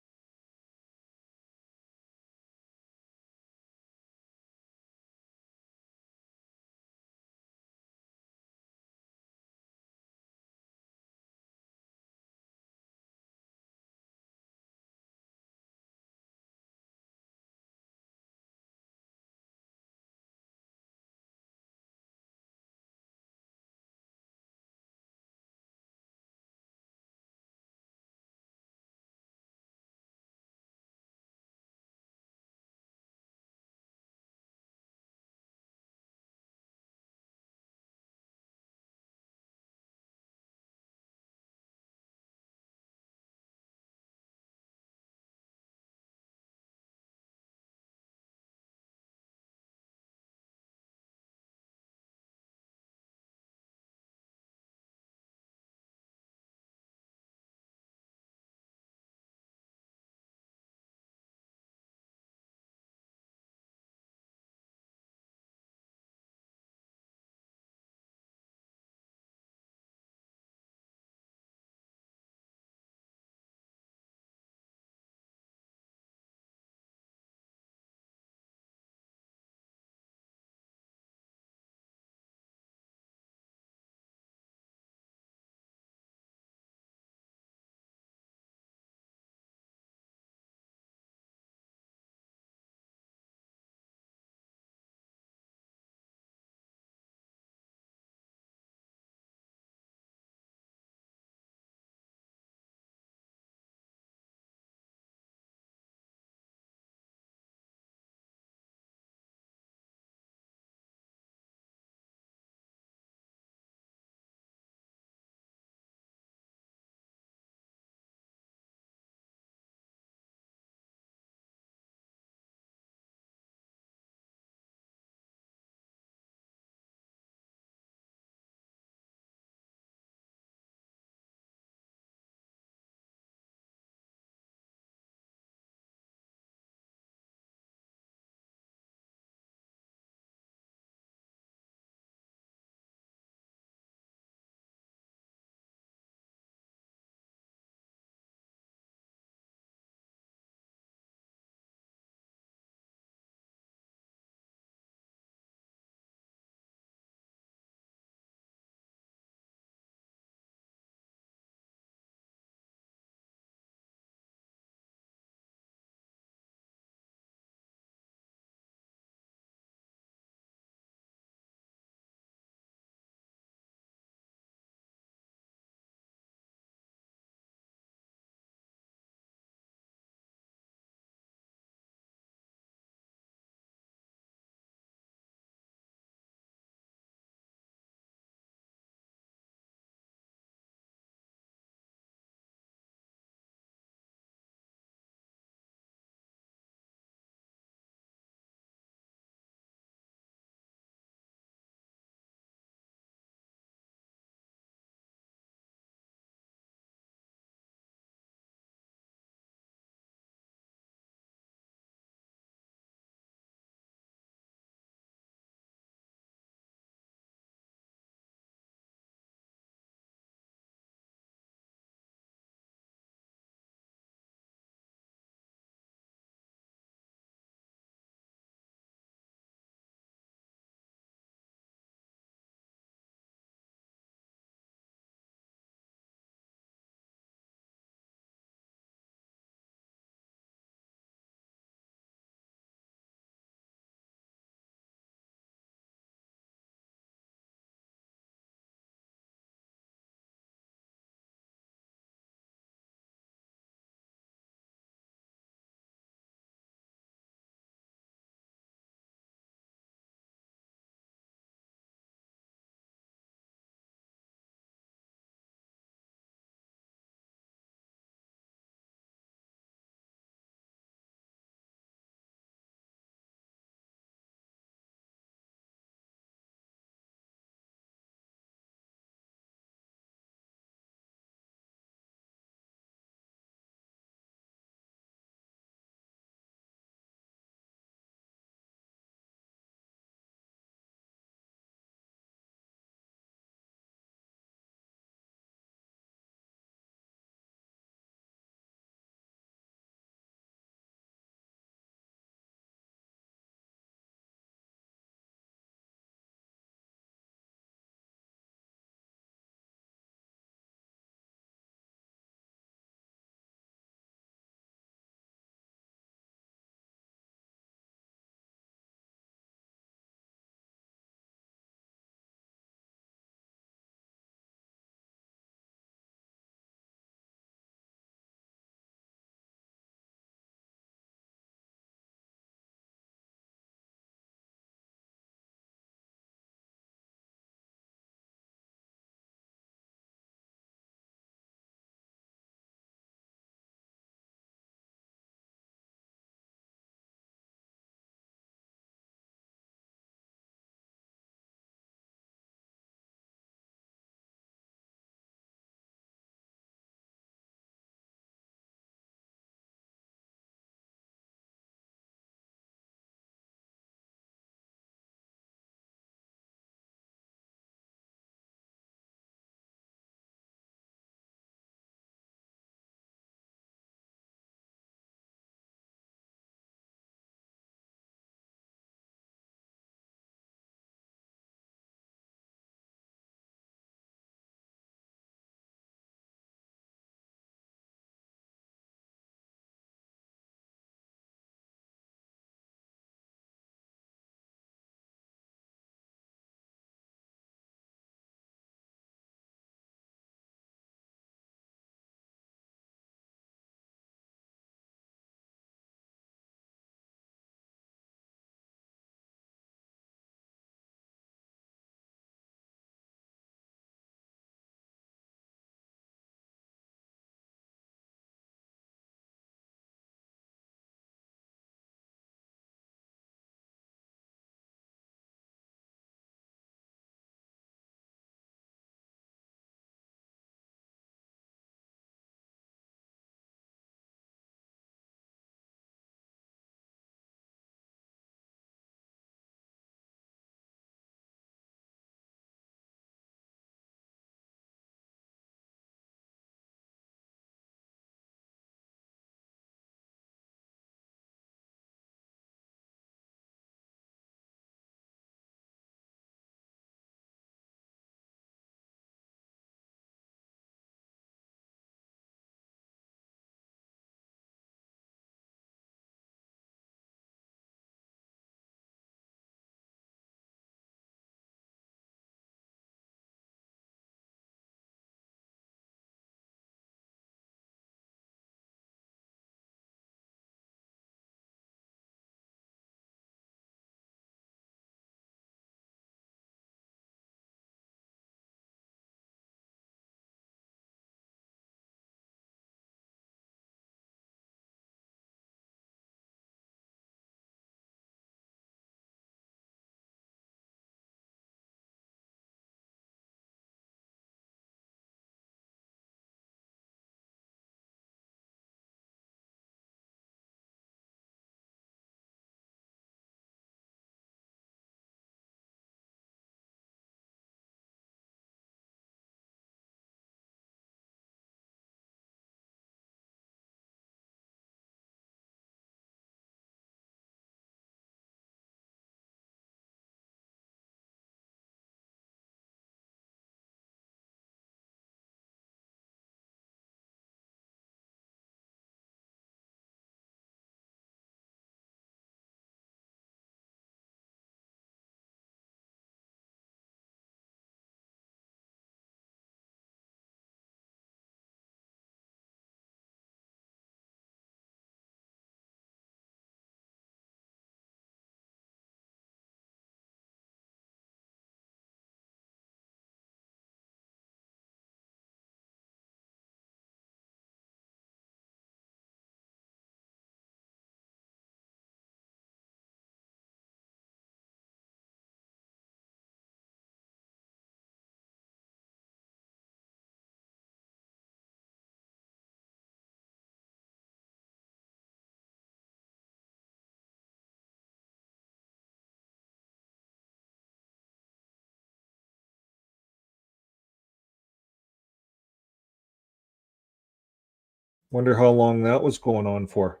Wonder how long that was going on for.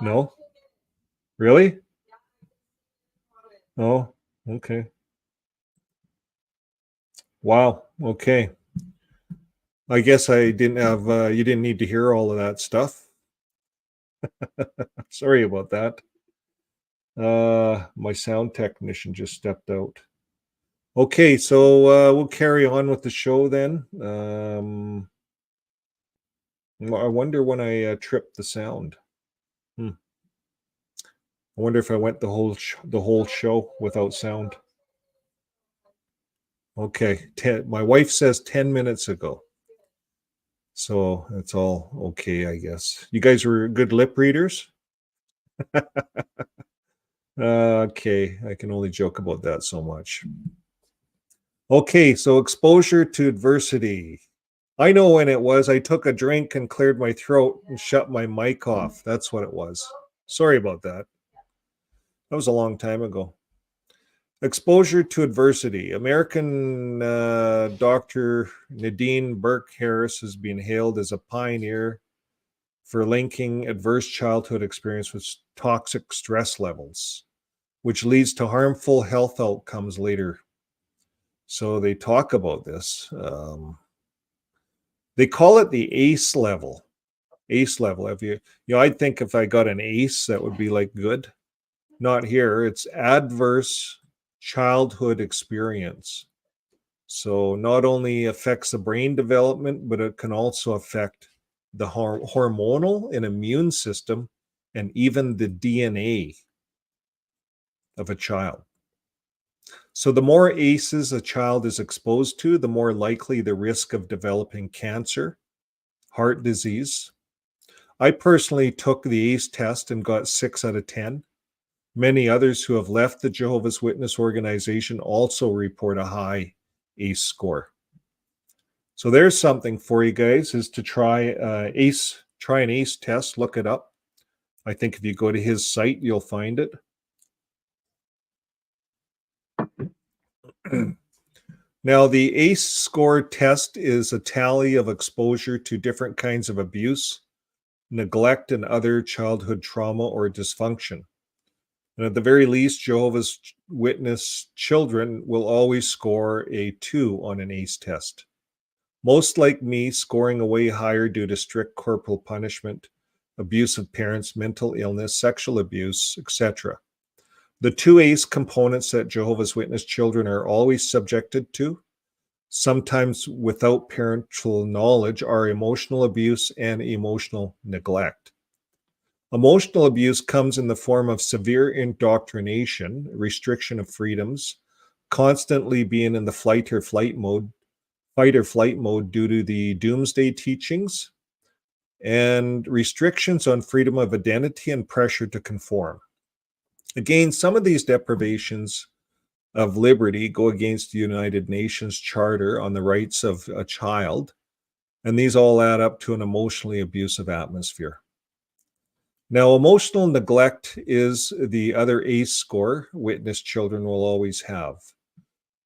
No? Really? Oh, okay. Wow. Okay. I guess I didn't have, you didn't need to hear all of that stuff. Sorry about that. My sound technician just stepped out. Okay, so we'll carry on with the show then. I wonder when I tripped the sound. I wonder if I went the whole show without sound. Okay, my wife says 10 minutes ago. So it's all okay, I guess. You guys were good lip readers? Okay, I can only joke about that so much. Okay, so exposure to adversity. I know when it was. I took a drink and cleared my throat and shut my mic off. That's what it was. Sorry about that. That was a long time ago. Exposure to adversity. American Dr. Nadine Burke Harris has been hailed as a pioneer for linking adverse childhood experience with toxic stress levels, which leads to harmful health outcomes later. So they talk about this. They call it the ACE level. ACE level. If I'd think if I got an ACE, that would be like good. Not here. It's adverse childhood experience. So not only affects the brain development, but it can also affect the hormonal and immune system and even the DNA of a child. So the more ACEs a child is exposed to, the more likely the risk of developing cancer, heart disease. I personally took the ACE test and got 6 out of 10. Many others who have left the Jehovah's Witness organization also report a high ACE score. So there's something for you guys, is to try an ACE test, look it up. I think if you go to his site, you'll find it. Now, the ACE score test is a tally of exposure to different kinds of abuse, neglect, and other childhood trauma or dysfunction. And at the very least, Jehovah's Witness children will always score a 2 on an ACE test. Most like me, scoring away higher due to strict corporal punishment, abuse of parents, mental illness, sexual abuse, etc. The 2 ACE components that Jehovah's Witness children are always subjected to, sometimes without parental knowledge, are emotional abuse and emotional neglect. Emotional abuse comes in the form of severe indoctrination, restriction of freedoms, constantly being in the fight or flight mode due to the doomsday teachings, and restrictions on freedom of identity and pressure to conform. Again, some of these deprivations of liberty go against the United Nations Charter on the rights of a child, and these all add up to an emotionally abusive atmosphere. Now, emotional neglect is the other ACE score witness children will always have.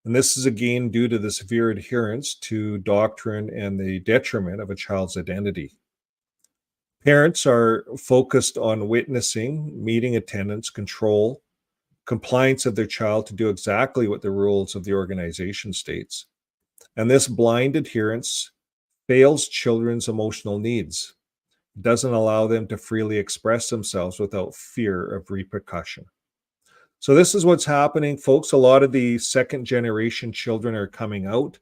And this is again due to the severe adherence to doctrine and the detriment of a child's identity. Parents are focused on witnessing, meeting attendance, control, compliance of their child to do exactly what the rules of the organization states. And this blind adherence fails children's emotional needs, doesn't allow them to freely express themselves without fear of repercussion. So this is what's happening, folks. A lot of the second generation children are coming out.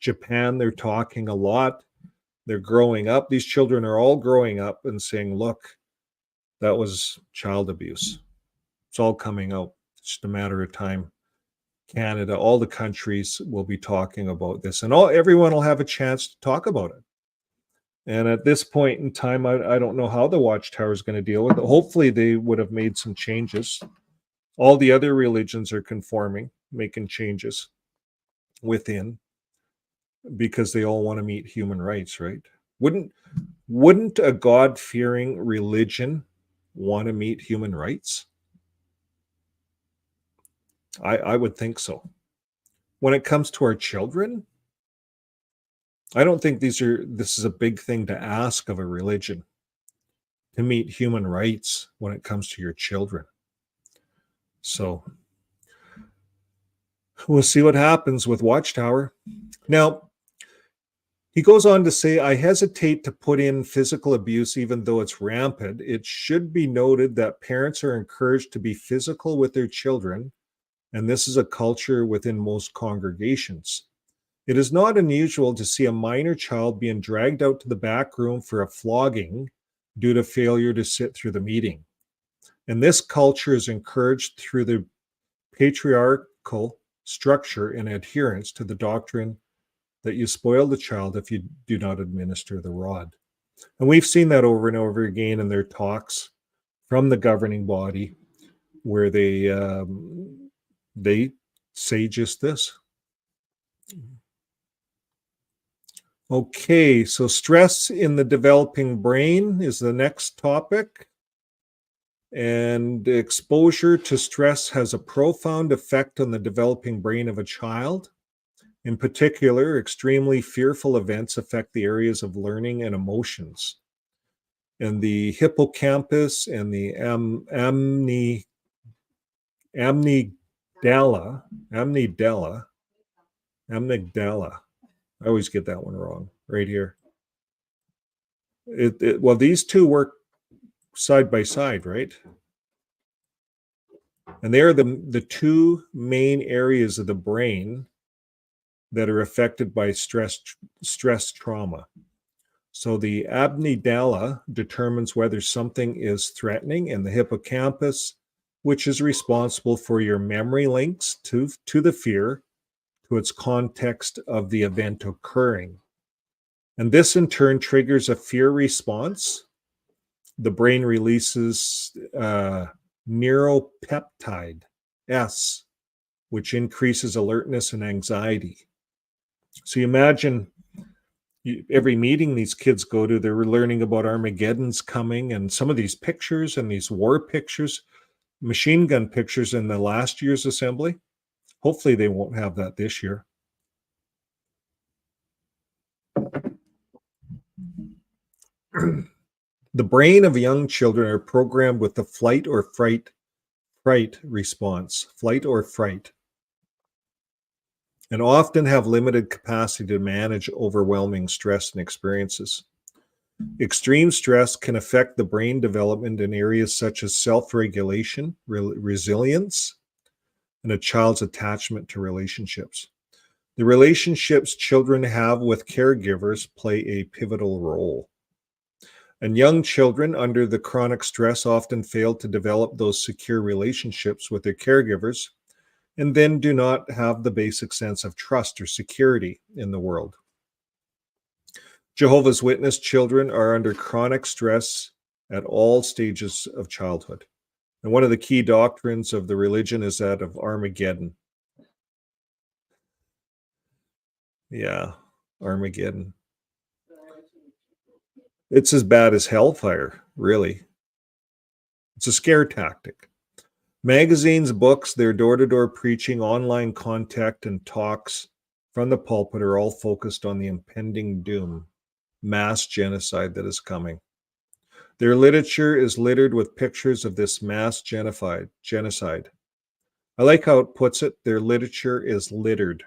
Japan, they're talking a lot. They're growing up. These children are all growing up and saying, look, that was child abuse. It's all coming out. It's just a matter of time. Canada, all the countries will be talking about this, and everyone will have a chance to talk about it. And at this point in time, I don't know how the Watchtower is going to deal with it. Hopefully, they would have made some changes. All the other religions are conforming, making changes within, because they all want to meet human rights, right? Wouldn't a God-fearing religion want to meet human rights? I would think so. When it comes to our children, I don't think this is a big thing to ask of a religion, to meet human rights when it comes to your children. So we'll see what happens with Watchtower. Now, he goes on to say, I hesitate to put in physical abuse even though it's rampant. It should be noted that parents are encouraged to be physical with their children, and this is a culture within most congregations. It is not unusual to see a minor child being dragged out to the back room for a flogging due to failure to sit through the meeting. And this culture is encouraged through the patriarchal structure and adherence to the doctrine that you spoil the child if you do not administer the rod. And we've seen that over and over again in their talks from the governing body, where they say just this. Okay, so stress in the developing brain is the next topic. And exposure to stress has a profound effect on the developing brain of a child. In particular, extremely fearful events affect the areas of learning and emotions. And the hippocampus and the amygdala. I always get that one wrong right here. Well, these two work side by side, right? And they are the two main areas of the brain that are affected by stress trauma. So the amygdala determines whether something is threatening, and the hippocampus, which is responsible for your memory links to the fear, to its context of the event occurring. And this in turn triggers a fear response. The brain releases neuropeptide S, which increases alertness and anxiety. So you imagine every meeting these kids go to, they're learning about Armageddon's coming, and some of these pictures and these war pictures, machine gun pictures in the last year's assembly. Hopefully they won't have that this year. The brain of young children are programmed with the flight or fright response, flight or fright, and often have limited capacity to manage overwhelming stress and experiences. Extreme stress can affect the brain development in areas such as self-regulation, resilience, and a child's attachment to relationships. The relationships children have with caregivers play a pivotal role. And young children under the chronic stress often fail to develop those secure relationships with their caregivers, and then do not have the basic sense of trust or security in the world. Jehovah's Witness children are under chronic stress at all stages of childhood. And one of the key doctrines of the religion is that of Armageddon. Yeah, Armageddon. It's as bad as hellfire, really. It's a scare tactic. Magazines, books, their door-to-door preaching, online contact, and talks from the pulpit are all focused on the impending doom, mass genocide that is coming. Their literature is littered with pictures of this mass genocide. I like how it puts it, their literature is littered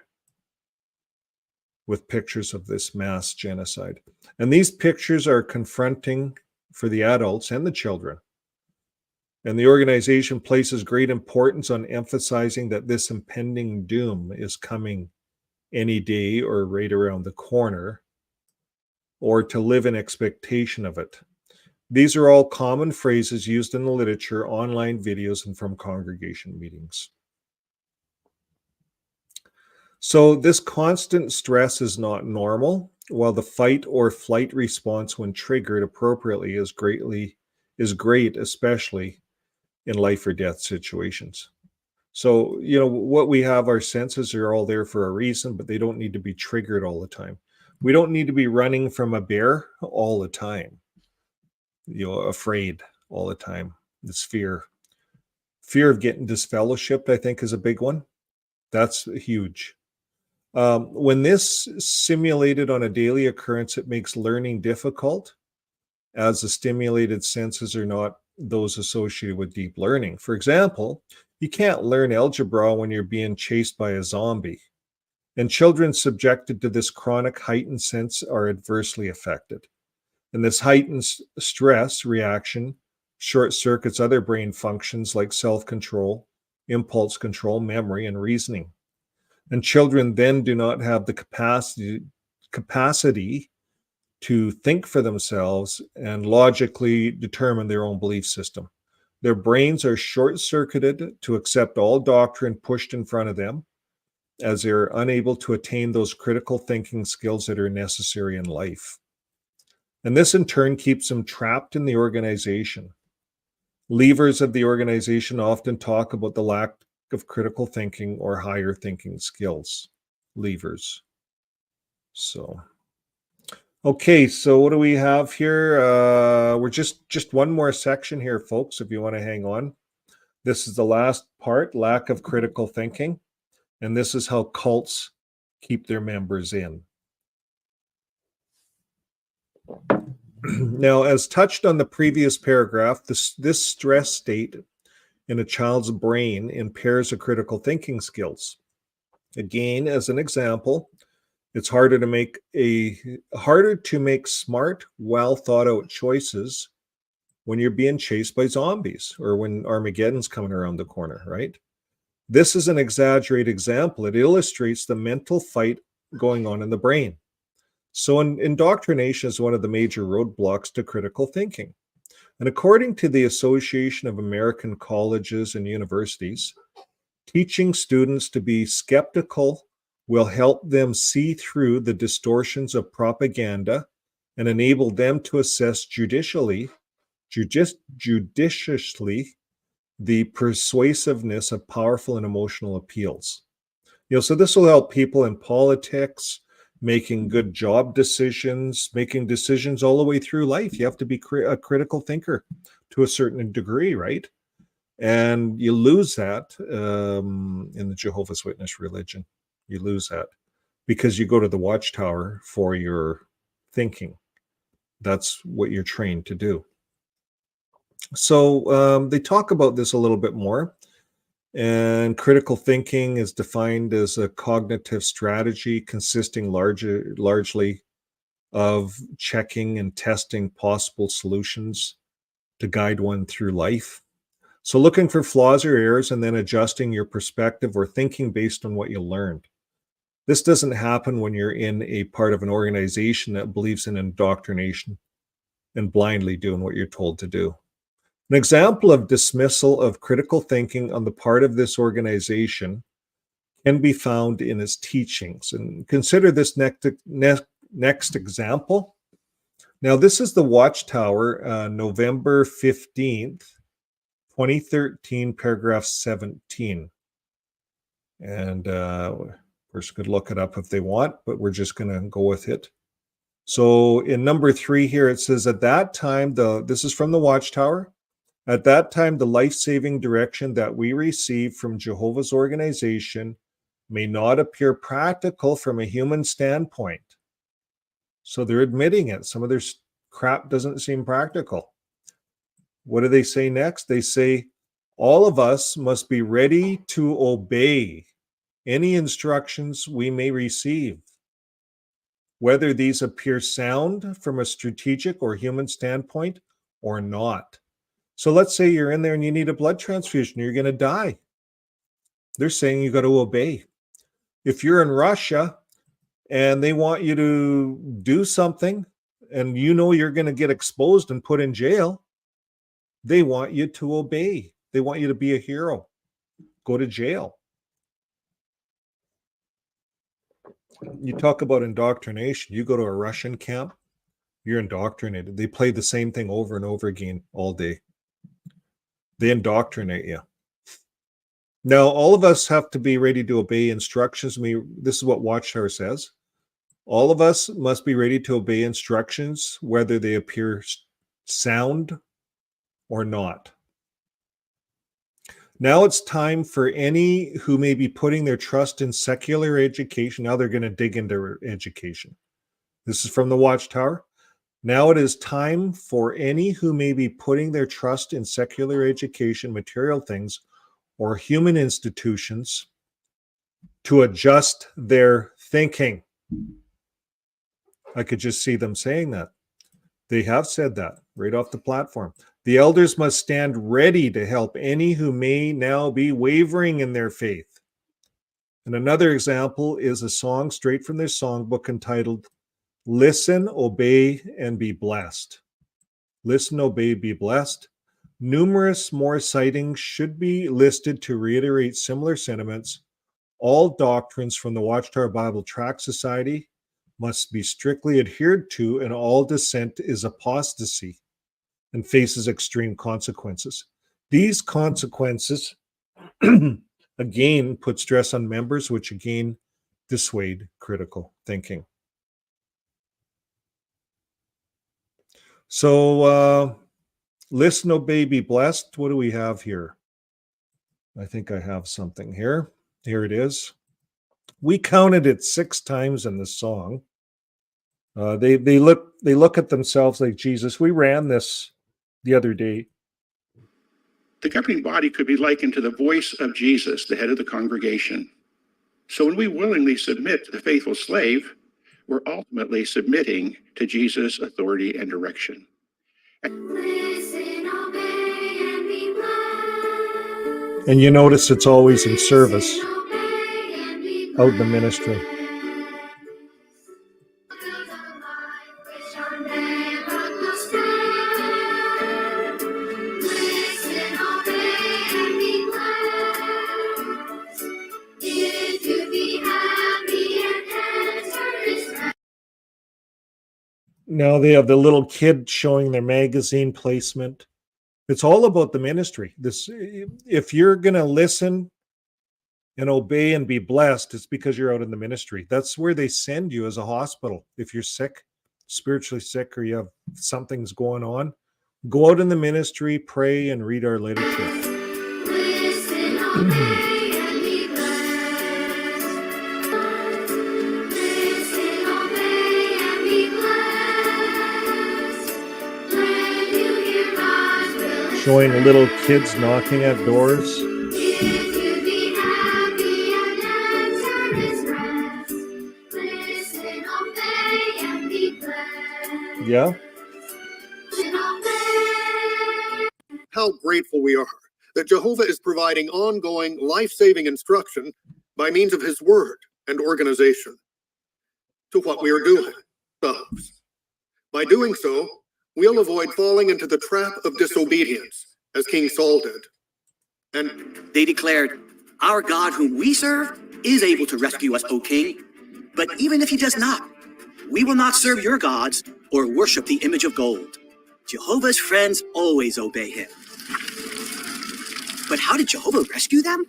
with pictures of this mass genocide. And these pictures are confronting for the adults and the children. And the organization places great importance on emphasizing that this impending doom is coming any day or right around the corner, or to live in expectation of it. These are all common phrases used in the literature, online videos, and from congregation meetings. So this constant stress is not normal, while the fight or flight response when triggered appropriately is great, especially in life or death situations. So, what we have, our senses are all there for a reason, but they don't need to be triggered all the time. We don't need to be running from a bear all the time, afraid all the time. It's fear. Fear of getting disfellowshipped, I think, is a big one. That's huge. When this simulated on a daily occurrence, it makes learning difficult, as the stimulated senses are not those associated with deep learning. For example, you can't learn algebra when you're being chased by a zombie. And children subjected to this chronic heightened sense are adversely affected. And this heightened stress reaction short circuits other brain functions like self control, impulse control, memory, and reasoning. And children then do not have the capacity to think for themselves and logically determine their own belief system. Their brains are short circuited to accept all doctrine pushed in front of them, as they're unable to attain those critical thinking skills that are necessary in life. And this in turn keeps them trapped in the organization. Leavers of the organization often talk about the lack of critical thinking or higher thinking skills. Leavers. So, okay, so what do we have here? We're just one more section here, folks, if you want to hang on. This is the last part, lack of critical thinking. And this is how cults keep their members in. Now, as touched on the previous paragraph, this stress state in a child's brain impairs the critical thinking skills. Again, as an example, it's harder to make smart, well thought out choices when you're being chased by zombies or when Armageddon's coming around the corner, right? This is an exaggerated example. It illustrates the mental fight going on in the brain. So indoctrination is one of the major roadblocks to critical thinking. And according to the Association of American Colleges and Universities, teaching students to be skeptical will help them see through the distortions of propaganda and enable them to assess judiciously the persuasiveness of powerful and emotional appeals. So this will help people in politics, making good job decisions, making decisions all the way through life. You have to be a critical thinker to a certain degree, right? And you lose that in the Jehovah's Witness religion. You lose that because you go to the watchtower for your thinking. That's what you're trained to do. So they talk about this a little bit more. And critical thinking is defined as a cognitive strategy consisting largely of checking and testing possible solutions to guide one through life. So looking for flaws or errors and then adjusting your perspective or thinking based on what you learned. This doesn't happen when you're in a part of an organization that believes in indoctrination and blindly doing what you're told to do. An example of dismissal of critical thinking on the part of this organization can be found in its teachings. And consider this next example. Now, this is the Watchtower, November 15th, 2013, paragraph 17. And a person could look it up if they want, but we're just going to go with it. So in number 3 here, it says, at that time, this is from the Watchtower, at that time, the life-saving direction that we receive from Jehovah's organization may not appear practical from a human standpoint. So they're admitting it. Some of their crap doesn't seem practical. What do they say next? They say, all of us must be ready to obey any instructions we may receive, whether these appear sound from a strategic or human standpoint or not. So let's say you're in there and you need a blood transfusion, you're going to die. They're saying you got to obey. If you're in Russia and they want you to do something and you know you're going to get exposed and put in jail, they want you to obey. They want you to be a hero. Go to jail. You talk about indoctrination. You go to a Russian camp, you're indoctrinated. They play the same thing over and over again all day. They indoctrinate you. Now, all of us have to be ready to obey instructions. This is what Watchtower says. All of us must be ready to obey instructions, whether they appear sound or not. Now it's time for any who may be putting their trust in secular education. Now they're going to dig into education. This is from the Watchtower. Now it is time for any who may be putting their trust in secular education, material things, or human institutions to adjust their thinking. I could just see them saying that. They have said that right off the platform. The elders must stand ready to help any who may now be wavering in their faith. And another example is a song straight from their songbook entitled, Listen, Obey, and Be Blessed. Listen, obey, be blessed. Numerous more sightings should be listed to reiterate similar sentiments. All doctrines from the Watchtower Bible Tract Society must be strictly adhered to, and all dissent is apostasy and faces extreme consequences. These consequences, again, put stress on members, which again dissuade critical thinking. So, listen, obey, be blessed. What do we have here? I think I have something here. Here it is. We counted it 6 times in the song. They look at themselves like Jesus. We ran this the other day. The governing body could be likened to the voice of Jesus, the head of the congregation. So when we willingly submit to the faithful slave, we're ultimately submitting to Jesus' authority and direction. Listen, obey, and be blessed. And you notice it's always in service Listen, obey, and be out in the ministry. blessed. Which our neighbor will spread. Listen, obey, and be blessed. If you be happy and enter his rest. Now they have the little kid showing their magazine placement. It's all about the ministry. This, if you're going to listen and obey and be blessed, it's because you're out in the ministry. That's where they send you, as a hospital. If you're sick, spiritually sick, or you have something's going on, go out in the ministry, pray, and read our literature. Listen, obey, and be blessed. Listen, obey, and be blessed. When you hear God's will, Showing little kids knocking at doors. if you be happy and enter his rest. Listen, obey, and be blessed. Yeah. Listen, obey. How grateful we are that Jehovah is providing ongoing life-saving instruction by means of his word and organization to what we are doing ourselves. By doing so, we'll avoid falling into the trap of disobedience, as King Saul did. And They declared, Our God whom we serve is able to rescue us, O king. But even if he does not, we will not serve your gods or worship the image of gold. Jehovah's friends always obey him. But how did Jehovah rescue them?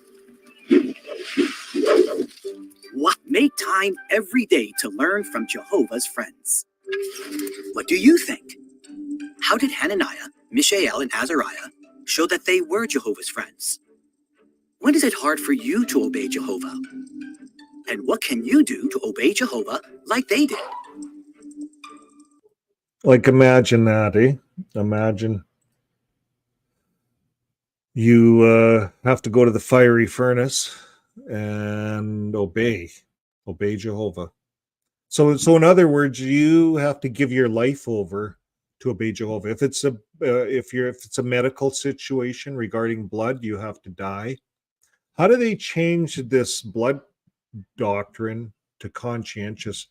What? Make time every day to learn from Jehovah's friends. What do you think? How did Hananiah, Mishael, and Azariah show that they were Jehovah's friends? When is it hard for you to obey Jehovah? And what can you do to obey Jehovah like they did? Like, imagine that, eh? Imagine you have to go to the fiery furnace and obey Jehovah. So in other words, you have to give your life over to obey Jehovah. If it's a medical situation regarding blood, you have to die. How do they change this blood doctrine to conscientious?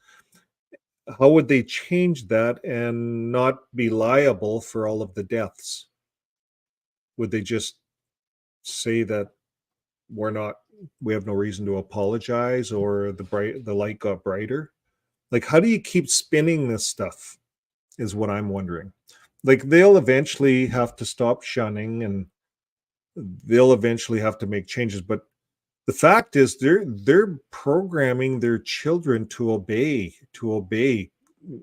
How would they change that and not be liable for all of the deaths? Would they just say that we have no reason to apologize, or the light got brighter? Like, how do you keep spinning this stuff is what I'm wondering. Like, they'll eventually have to stop shunning, and they'll eventually have to make changes, but the fact is they're programming their children to obey.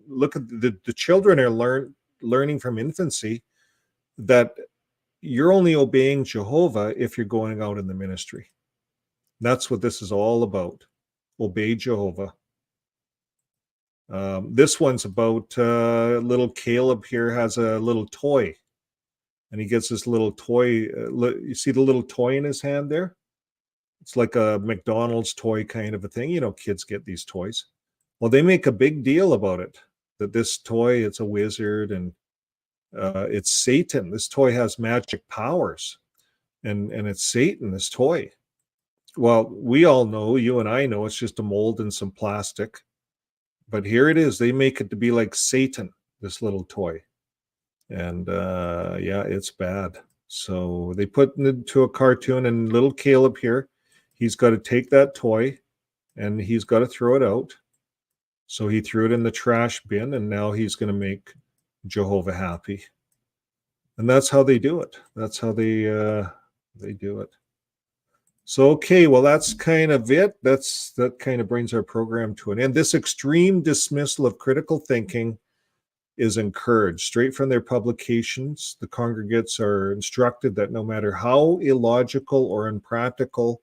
Look at the children are learning from infancy that you're only obeying Jehovah if you're going out in the ministry. That's what this is all about. Obey Jehovah. This one's about little Caleb here has a little toy. And he gets this little toy. You see the little toy in his hand there? It's like a McDonald's toy kind of a thing. You know, kids get these toys. Well, they make a big deal about it, that this toy, it's a wizard and it's Satan. This toy has magic powers and it's Satan, this toy. Well, we all know, you and I know, it's just a mold and some plastic. But here it is. They make it to be like Satan, this little toy. And yeah, it's bad. So they put it into a cartoon, and little Caleb here, he's got to take that toy and he's got to throw it out. So he threw it in the trash bin, and now he's going to make Jehovah happy. And that's how they do it. That's how they do it. So, okay, well, that's kind of it. That kind of brings our program to an end. This extreme dismissal of critical thinking is encouraged. Straight from their publications, the congregates are instructed that no matter how illogical or impractical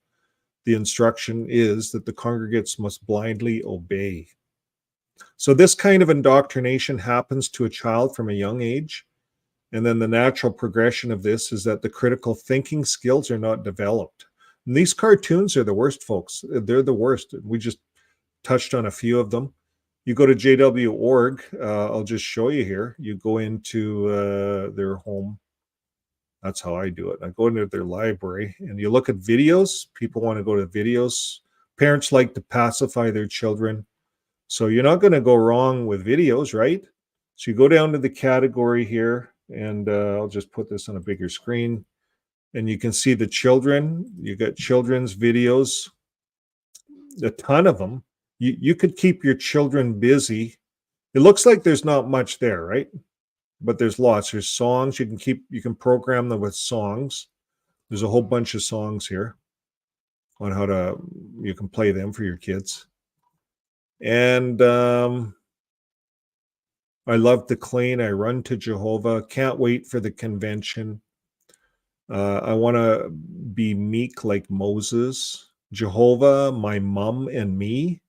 the instruction is, that the congregates must blindly obey. So this kind of indoctrination happens to a child from a young age. And then the natural progression of this is that the critical thinking skills are not developed. And these cartoons are the worst, folks. They're the worst. We just touched on a few of them. You go to JW.org. I'll just show you here. You go into their home. That's how I do it. I go into their library and you look at videos. People want to go to videos. Parents like to pacify their children. So you're not going to go wrong with videos, right? So you go down to the category here, and I'll just put this on a bigger screen. And you can see the children. You got children's videos, a ton of them. You could keep your children busy. It looks like there's not much there, right? But there's lots. There's songs. You can program them with songs. There's a whole bunch of songs here on how you can play them for your kids. And I love to clean. I run to Jehovah. Can't wait for the convention. I want to be meek like Moses. Jehovah, my mom and me.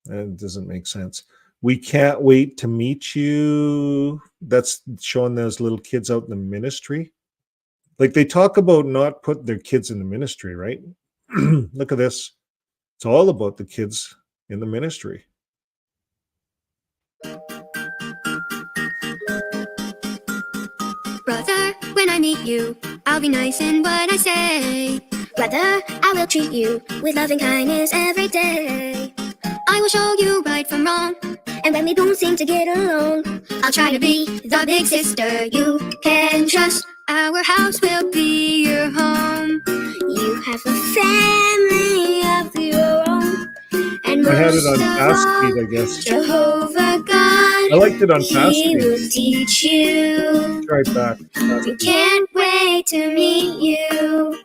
That doesn't make sense. We can't wait to meet you. That's showing those little kids out in the ministry. Like they talk about not putting their kids in the ministry, right? Look at this. It's all about the kids in the ministry. Brother, when I meet you, I'll be nice in what I say. Brother, I will treat you with loving kindness every day. I will show you right from wrong, and when we don't seem to get along, I'll try to be the big sister you can trust. Our house will be your home. You have a family of your own. And I had it on most fast of all, speed, I guess. Jehovah God, I liked it on fast He will speed. teach you. Try it back. We can't wait to meet you.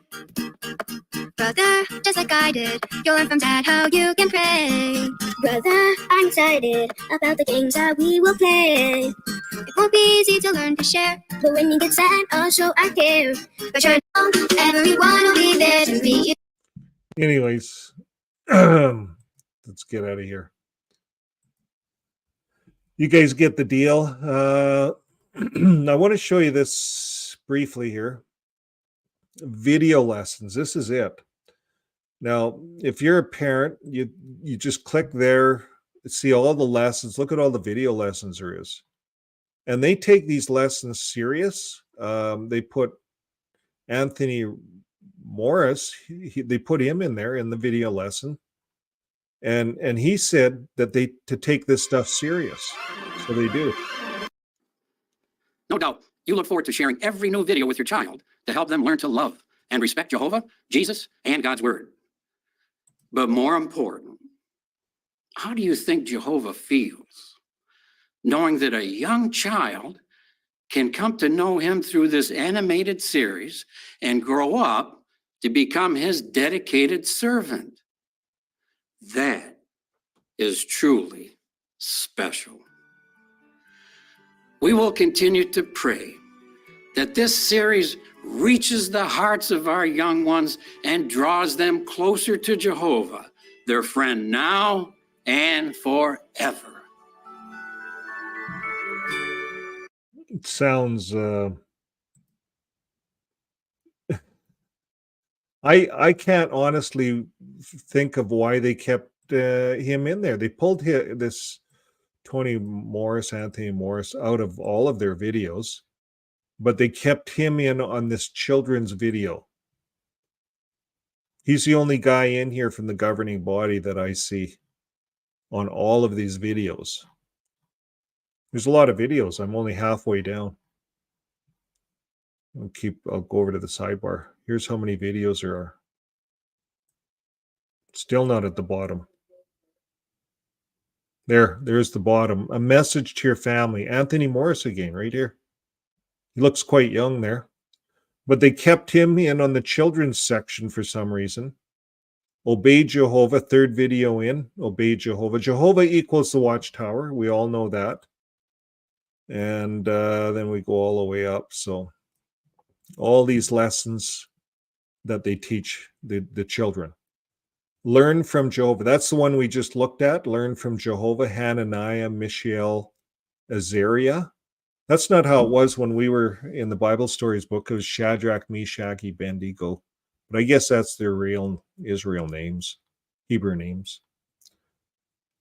Brother, just like I did, you'll learn from Dad how you can pray. Brother, I'm excited about the games that we will play. It won't be easy to learn to share, but when you get sad, I'll show I care. But try to everyone will be there to meet you. Anyways, let's get out of here. You guys get the deal. I want to show you this briefly here. Video lessons. This is it. Now, if you're a parent, you just click there, see all the lessons. Look at all the video lessons there is. And they take these lessons serious. They put Anthony Morris, they put him in there in the video lesson. And he said that to take this stuff serious. So they do. No doubt, you look forward to sharing every new video with your child to help them learn to love and respect Jehovah, Jesus, and God's Word. But more important, how do you think Jehovah feels knowing that a young child can come to know him through this animated series and grow up to become his dedicated servant? That is truly special. We will continue to pray that this series reaches the hearts of our young ones and draws them closer to Jehovah, their friend now and forever. It sounds I can't honestly think of why they kept him in there. They pulled this Anthony Morris out of all of their videos, but they kept him in on this children's video. He's the only guy in here from the governing body that I see on all of these videos. There's a lot of videos. I'm only halfway down. I'll go over to the sidebar. Here's how many videos there are. Still not at the bottom. There's the bottom. A message to your family. Anthony Morris again, right here. He looks quite young there. But they kept him in on the children's section for some reason. Obey Jehovah, third video in. Obey Jehovah. Jehovah equals the watchtower. We all know that. And then we go all the way up. So all these lessons that they teach the children. Learn from Jehovah. That's the one we just looked at. Learn from Jehovah, Hananiah, Mishael, Azariah. That's not how it was when we were in the Bible Stories book. It was Shadrach, Meshach, Abednego. But I guess that's their real Israel names, Hebrew names.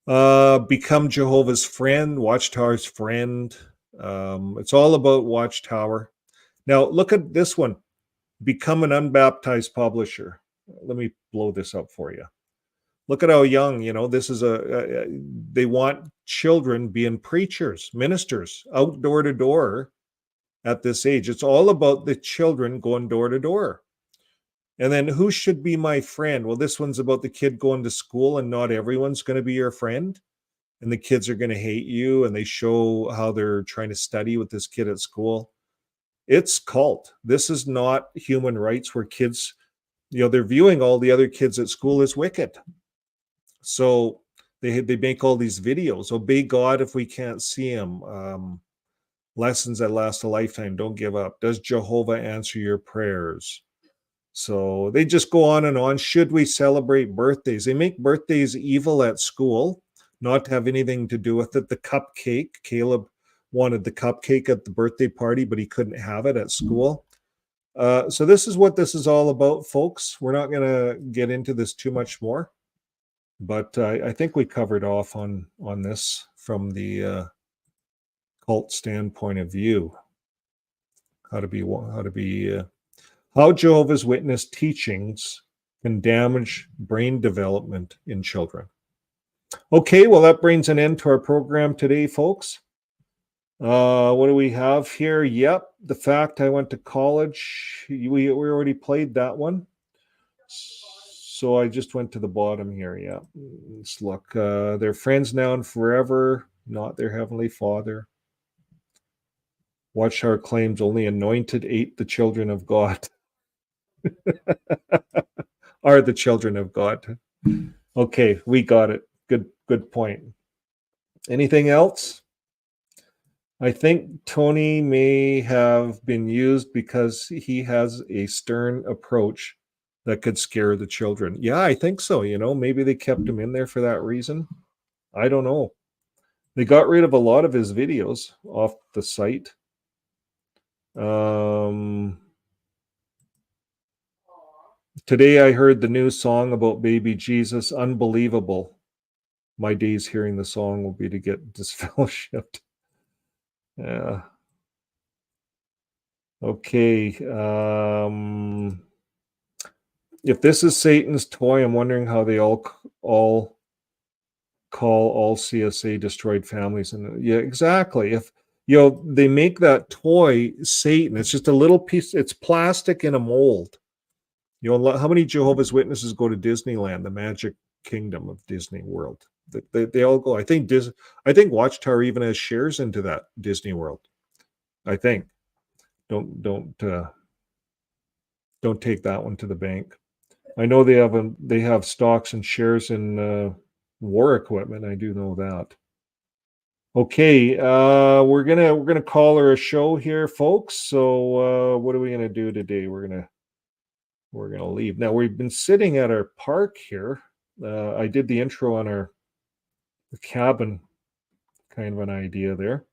Become Jehovah's friend, Watchtower's friend. It's all about Watchtower. Now, look at this one. Become an unbaptized publisher. Let me blow this up for you. Look at how young, this is they want children being preachers, ministers, out door to door at this age. It's all about the children going door to door. And then who should be my friend? Well, this one's about the kid going to school, and not everyone's going to be your friend. And the kids are going to hate you, and they show how they're trying to study with this kid at school. It's cult. This is not human rights where kids, they're viewing all the other kids at school as wicked. So they make all these videos. Obey God if we can't see him. Lessons that last a lifetime. Don't give up. Does Jehovah answer your prayers? So they just go on and on. Should we celebrate birthdays? They make birthdays evil at school, not to have anything to do with it. The cupcake, Caleb wanted the cupcake at the birthday party, but he couldn't have it at school. So this is what this is all about, folks. We're not going to get into this too much more, but I think we covered off on this from the cult standpoint of view. How Jehovah's Witness teachings can damage brain development in children. Okay, well, that brings an end to our program today, folks. What do we have here? Yep, the fact I went to college. We already played that one. So I just went to the bottom here. Yeah, let's look. They're friends now and forever, not their heavenly Father. Watchtower claims only anointed ate the children of God. Are the children of God. Okay, we got it. Good point. Anything else? I think Tony may have been used because he has a stern approach that could scare the children. Yeah, I think so. Maybe they kept him in there for that reason. I don't know. They got rid of a lot of his videos off the site. Today I heard the new song about baby Jesus. Unbelievable. My days hearing the song will be to get disfellowshipped. Yeah. Okay. If this is Satan's toy, I'm wondering how they all call all CSA destroyed families. And yeah, exactly. If they make that toy Satan, it's just a little piece. It's plastic in a mold. How many Jehovah's Witnesses go to Disneyland, the Magic Kingdom of Disney World? They all go. I think Watchtower even has shares into that Disney World. I think. Don't take that one to the bank. I know they have stocks and shares in war equipment. I do know that. Okay, we're gonna call her a show here, folks. So what are we gonna do today? We're gonna leave. Now we've been sitting at our park here. I did the intro on the cabin, kind of an idea there.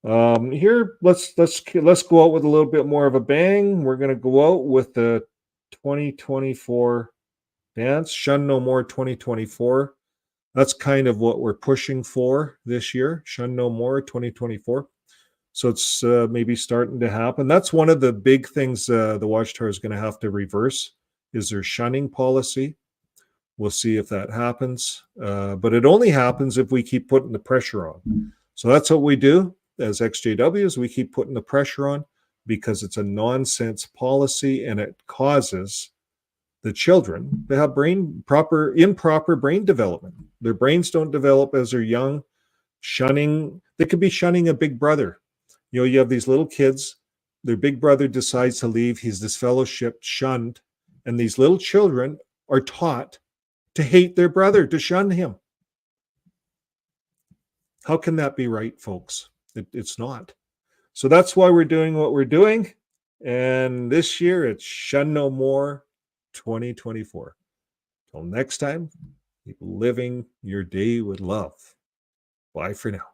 Here, let's go out with a little bit more of a bang. We're gonna go out with the 2024 dance, Shun No More 2024. That's kind of what we're pushing for this year, Shun No More 2024. So it's maybe starting to happen. That's one of the big things the Watchtower is going to have to reverse is their shunning policy. We'll see if that happens. But it only happens if we keep putting the pressure on. So that's what we do as XJWs. We keep putting the pressure on because it's a nonsense policy and it causes the children to have improper brain development. Their brains don't develop as they're young. Shunning, they could be shunning a big brother. You know, you have these little kids, their big brother decides to leave, he's disfellowshipped, shunned, and these little children are taught to hate their brother, to shun him. How can that be right, folks? It's not. So that's why we're doing what we're doing. And this year it's Shun No More 2024. Till next time, keep living your day with love. Bye for now.